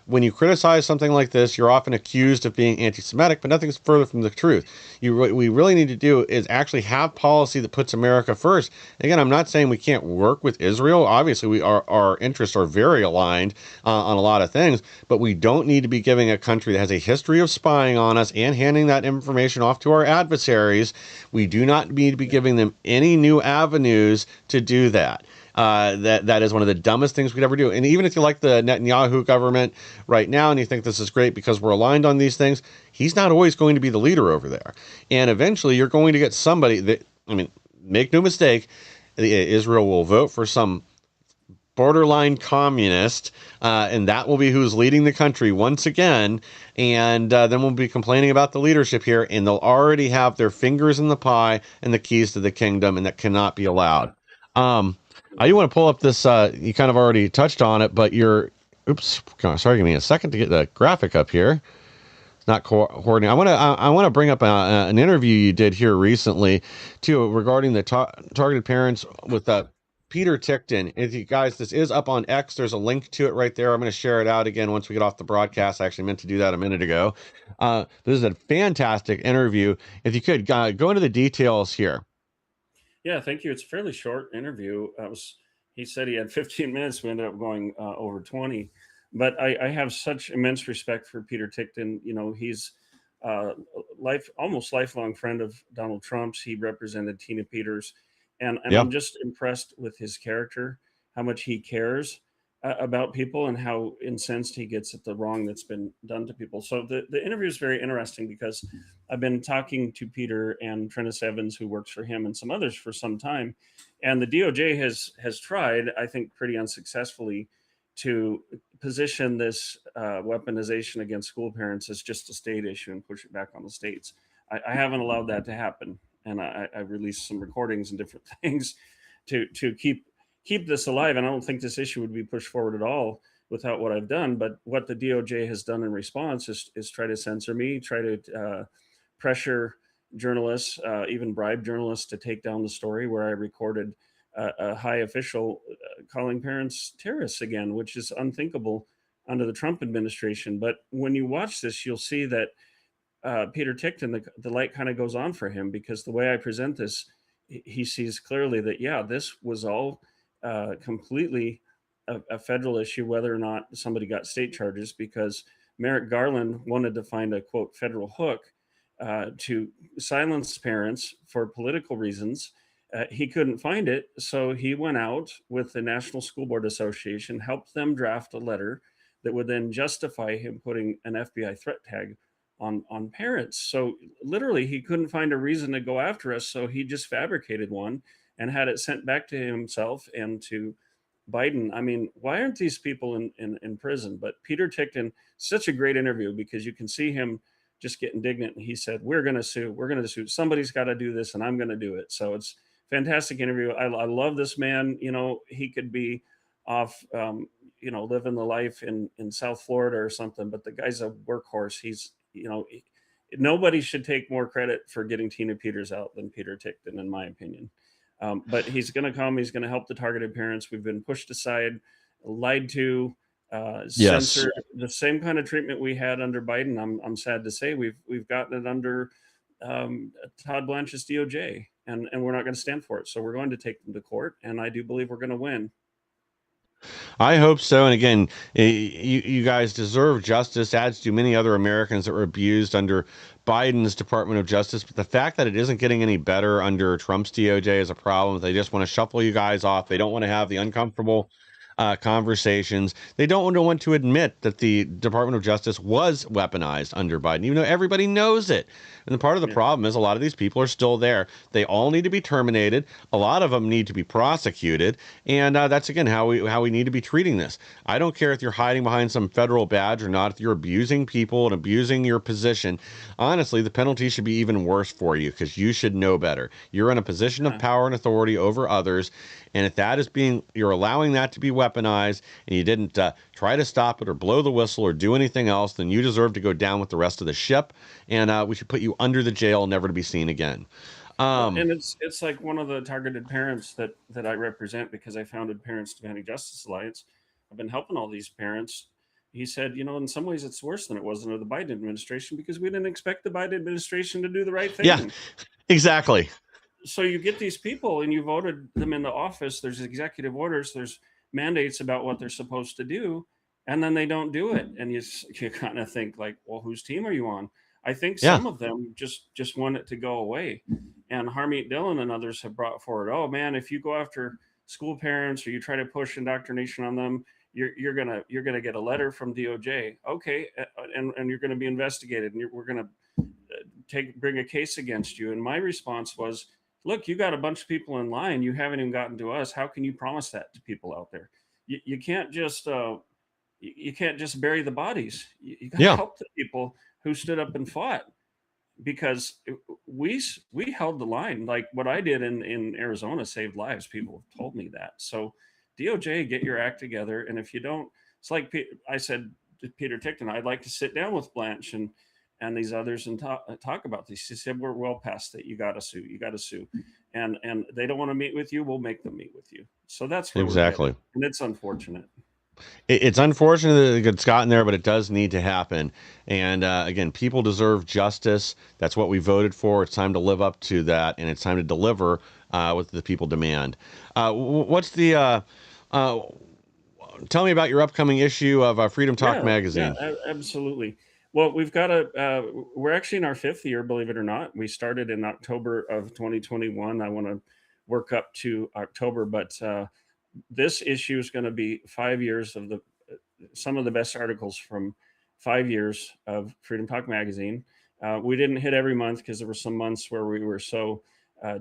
when you criticize something like this, you're often accused of being anti-Semitic, but nothing's further from the truth. What we really need to do is actually have policy that puts America first. Again, I'm not saying we can't work with Israel. Obviously, our interests are very aligned on a lot of things, but we don't need to be giving a country that has a history of spying on us and handing that information off to our adversaries. We do not need to be giving them any new avenues to do that. That is one of the dumbest things we could ever do. And even if you like the Netanyahu government right now and you think this is great because we're aligned on these things, he's not always going to be the leader over there. And eventually you're going to get somebody that, make no mistake, Israel will vote for some borderline communist, and that will be who's leading the country once again. And then we'll be complaining about the leadership here, and they'll already have their fingers in the pie and the keys to the kingdom, and that cannot be allowed. I do want to pull up this. You kind of already touched on it, but sorry, give me a second to get the graphic up here. It's not coordinating. I want to bring up an interview you did here recently, too, regarding the targeted parents with Peter Tickton. If you guys, this is up on X. There's a link to it right there. I'm going to share it out again once we get off the broadcast. I actually meant to do that a minute ago. This is a fantastic interview. If you could go into the details here. Yeah, thank you. It's a fairly short interview. He said he had 15 minutes. We ended up going over 20. But I have such immense respect for Peter Tickton. He's almost lifelong friend of Donald Trump's. He represented Tina Peters, and Yep. I'm just impressed with his character, how much he cares about people, and how incensed he gets at the wrong that's been done to people. So the interview is very interesting because I've been talking to Peter and Trennis Evans, who works for him, and some others for some time, and the DOJ has tried, I think, pretty unsuccessfully, to position this weaponization against school parents as just a state issue and push it back on the states. I haven't allowed that to happen, and I released some recordings and different things to keep this alive. And I don't think this issue would be pushed forward at all without what I've done. But what the DOJ has done in response is try to censor me, try to pressure journalists, even bribe journalists to take down the story where I recorded a high official calling parents terrorists again, which is unthinkable under the Trump administration. But when you watch this, you'll see that Peter Tickton, the light kind of goes on for him, because the way I present this, he sees clearly that, yeah, this was all completely a federal issue, whether or not somebody got state charges, because Merrick Garland wanted to find a, quote, federal hook to silence parents for political reasons. He couldn't find it, so he went out with the National School Board Association, helped them draft a letter that would then justify him putting an FBI threat tag on parents. So literally, he couldn't find a reason to go after us, so he just fabricated one and had it sent back to himself and to Biden. I mean, why aren't these people in prison? But Peter Tickton, such a great interview, because you can see him just get indignant. And he said, we're going to sue. Somebody's got to do this, and I'm going to do it. So it's fantastic interview. I love this man. He could be off, living the life in South Florida or something, but the guy's a workhorse. He's, nobody should take more credit for getting Tina Peters out than Peter Tickton, in my opinion. But he's going to come. He's going to help the targeted parents. We've been pushed aside, lied to, Yes. censored. The same kind of treatment we had under Biden. I'm sad to say we've gotten it under Todd Blanche's DOJ, and we're not going to stand for it. So we're going to take them to court, and I do believe we're going to win. I hope so. And again, you guys deserve justice, as do many other Americans that were abused under Biden's Department of Justice. But the fact that it isn't getting any better under Trump's DOJ is a problem. They just want to shuffle you guys off. They don't want to have the uncomfortable conversations. They don't want to admit that the Department of Justice was weaponized under Biden, even though everybody knows it. And the part of the problem is a lot of these people are still there. They all need to be terminated. A lot of them need to be prosecuted. And that's, again, how we need to be treating this. I don't care if you're hiding behind some federal badge or not. If you're abusing people and abusing your position, honestly, the penalty should be even worse for you, because you should know better. You're in a position of power and authority over others. And if that is you're allowing that to be weaponized, and you didn't try to stop it or blow the whistle or do anything else, then you deserve to go down with the rest of the ship. And we should put you under the jail, never to be seen again. And it's like one of the targeted parents that I represent, because I founded Parents Demanding Justice Alliance. I've been helping all these parents. He said, in some ways it's worse than it was under the Biden administration, because we didn't expect the Biden administration to do the right thing. Yeah, exactly. So you get these people and you voted them into office. There's executive orders, there's mandates about what they're supposed to do, and then they don't do it. And you kind of think like, well, whose team are you on? I think some of them just want it to go away. And Harmeet Dillon and others have brought forward, oh man, if you go after school parents or you try to push indoctrination on them, you're gonna get a letter from DOJ. Okay, and you're gonna be investigated, and we're gonna bring a case against you. And my response was, look, you got a bunch of people in line. You haven't even gotten to us. How can you promise that to people out there? You can't just bury the bodies. You got to help the people who stood up and fought, because we held the line. Like what I did in Arizona saved lives. People have told me that. So DOJ, get your act together. And if you don't, it's like I said to Peter Tickton, I'd like to sit down with Blanche and these others and talk about this. He said, we're well past it. You got to sue. And they don't want to meet with you. We'll make them meet with you. So that's where exactly. And it's unfortunate. It's unfortunate that it's gotten there, but it does need to happen. And again, people deserve justice. That's what we voted for. It's time to live up to that, and it's time to deliver what the people demand. What's the tell me about your upcoming issue of Freedom Talk magazine. Yeah, absolutely. Well, we've got we're actually in our 5th year, believe it or not. We started in October of 2021. I want to work up to October, but this issue is going to be 5 years of some of the best articles from 5 years of Freedom Talk magazine. We didn't hit every month because there were some months where we were so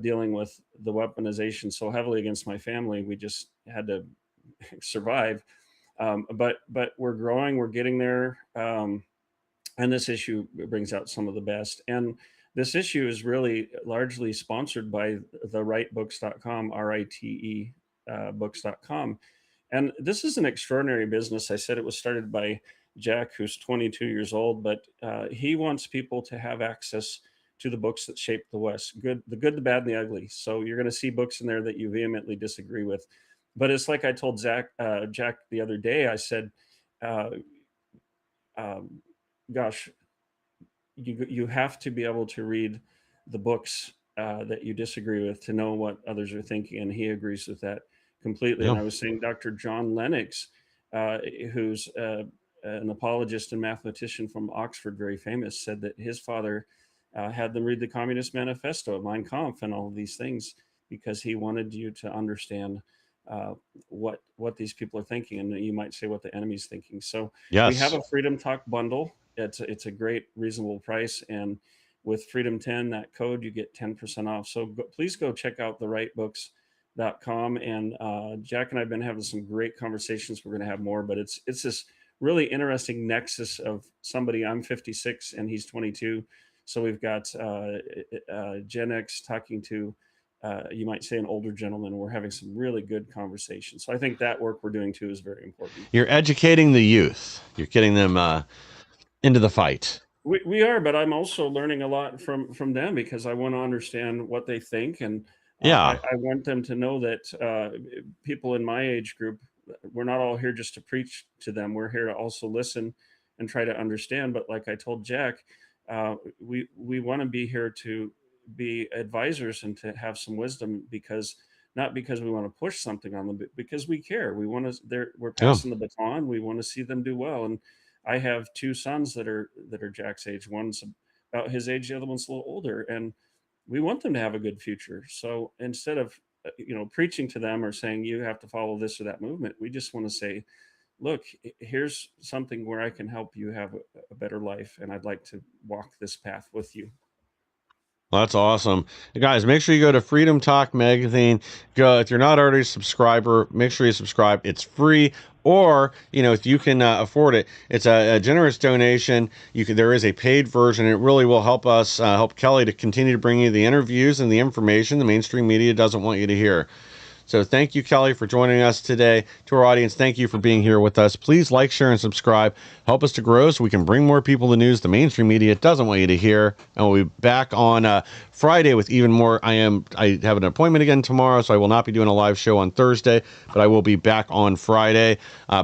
dealing with the weaponization so heavily against my family, we just had to survive. But we're growing, we're getting there. And this issue brings out some of the best. And this issue is really largely sponsored by the rightbooks.com, RITE books.com. And this is an extraordinary business. I said it was started by Jack, who's 22 years old, but he wants people to have access to the books that shape the West, the good, the bad, and the ugly. So you're going to see books in there that you vehemently disagree with. But it's like I told Jack the other day, I said, gosh, you have to be able to read the books that you disagree with to know what others are thinking. And he agrees with that completely. And I was saying Dr. John Lennox, who's an apologist and mathematician from Oxford, very famous, said that his father had them read the Communist Manifesto, Mein Kampf, and all of these things, because he wanted you to understand what these people are thinking, and you might say what the enemy's thinking. So we have a Freedom Talk bundle. It's a great reasonable price, and with Freedom 10, that code, you get 10% off. So please go check out the rightbooks.com. And Jack and I have been having some great conversations. We're going to have more, but it's this really interesting nexus of somebody. I'm 56 and he's 22. So we've got Gen X talking to, you might say, an older gentleman. We're having some really good conversations. So I think that work we're doing too is very important. You're educating the youth. You're getting them into the fight. We are, but I'm also learning a lot from them, because I want to understand what they think. And Yeah. I want them to know that people in my age group, we're not all here just to preach to them. We're here to also listen and try to understand. But like I told Jack, we want to be here to be advisors and to have some wisdom, because not because we want to push something on them, but because we care. We want to. We're Yeah. passing the baton. We want to see them do well. And I have two sons that are Jack's age. One's about his age. The other one's a little older, and we want them to have a good future. So instead of preaching to them or saying you have to follow this or that movement, we just want to say, look, here's something where I can help you have a better life, and I'd like to walk this path with you. Well, that's awesome. Guys, make sure you go to Freedom Talk Magazine. Go, if you're not already a subscriber, make sure you subscribe. It's free. Or, if you can afford it, it's a generous donation. There is a paid version. It really will help us, help Kelly to continue to bring you the interviews and the information the mainstream media doesn't want you to hear. So thank you, Kelly, for joining us today. To our audience, thank you for being here with us. Please like, share, and subscribe. Help us to grow so we can bring more people the news the mainstream media doesn't want you to hear. And we'll be back on Friday with even more. I have an appointment again tomorrow, so I will not be doing a live show on Thursday, but I will be back on Friday. But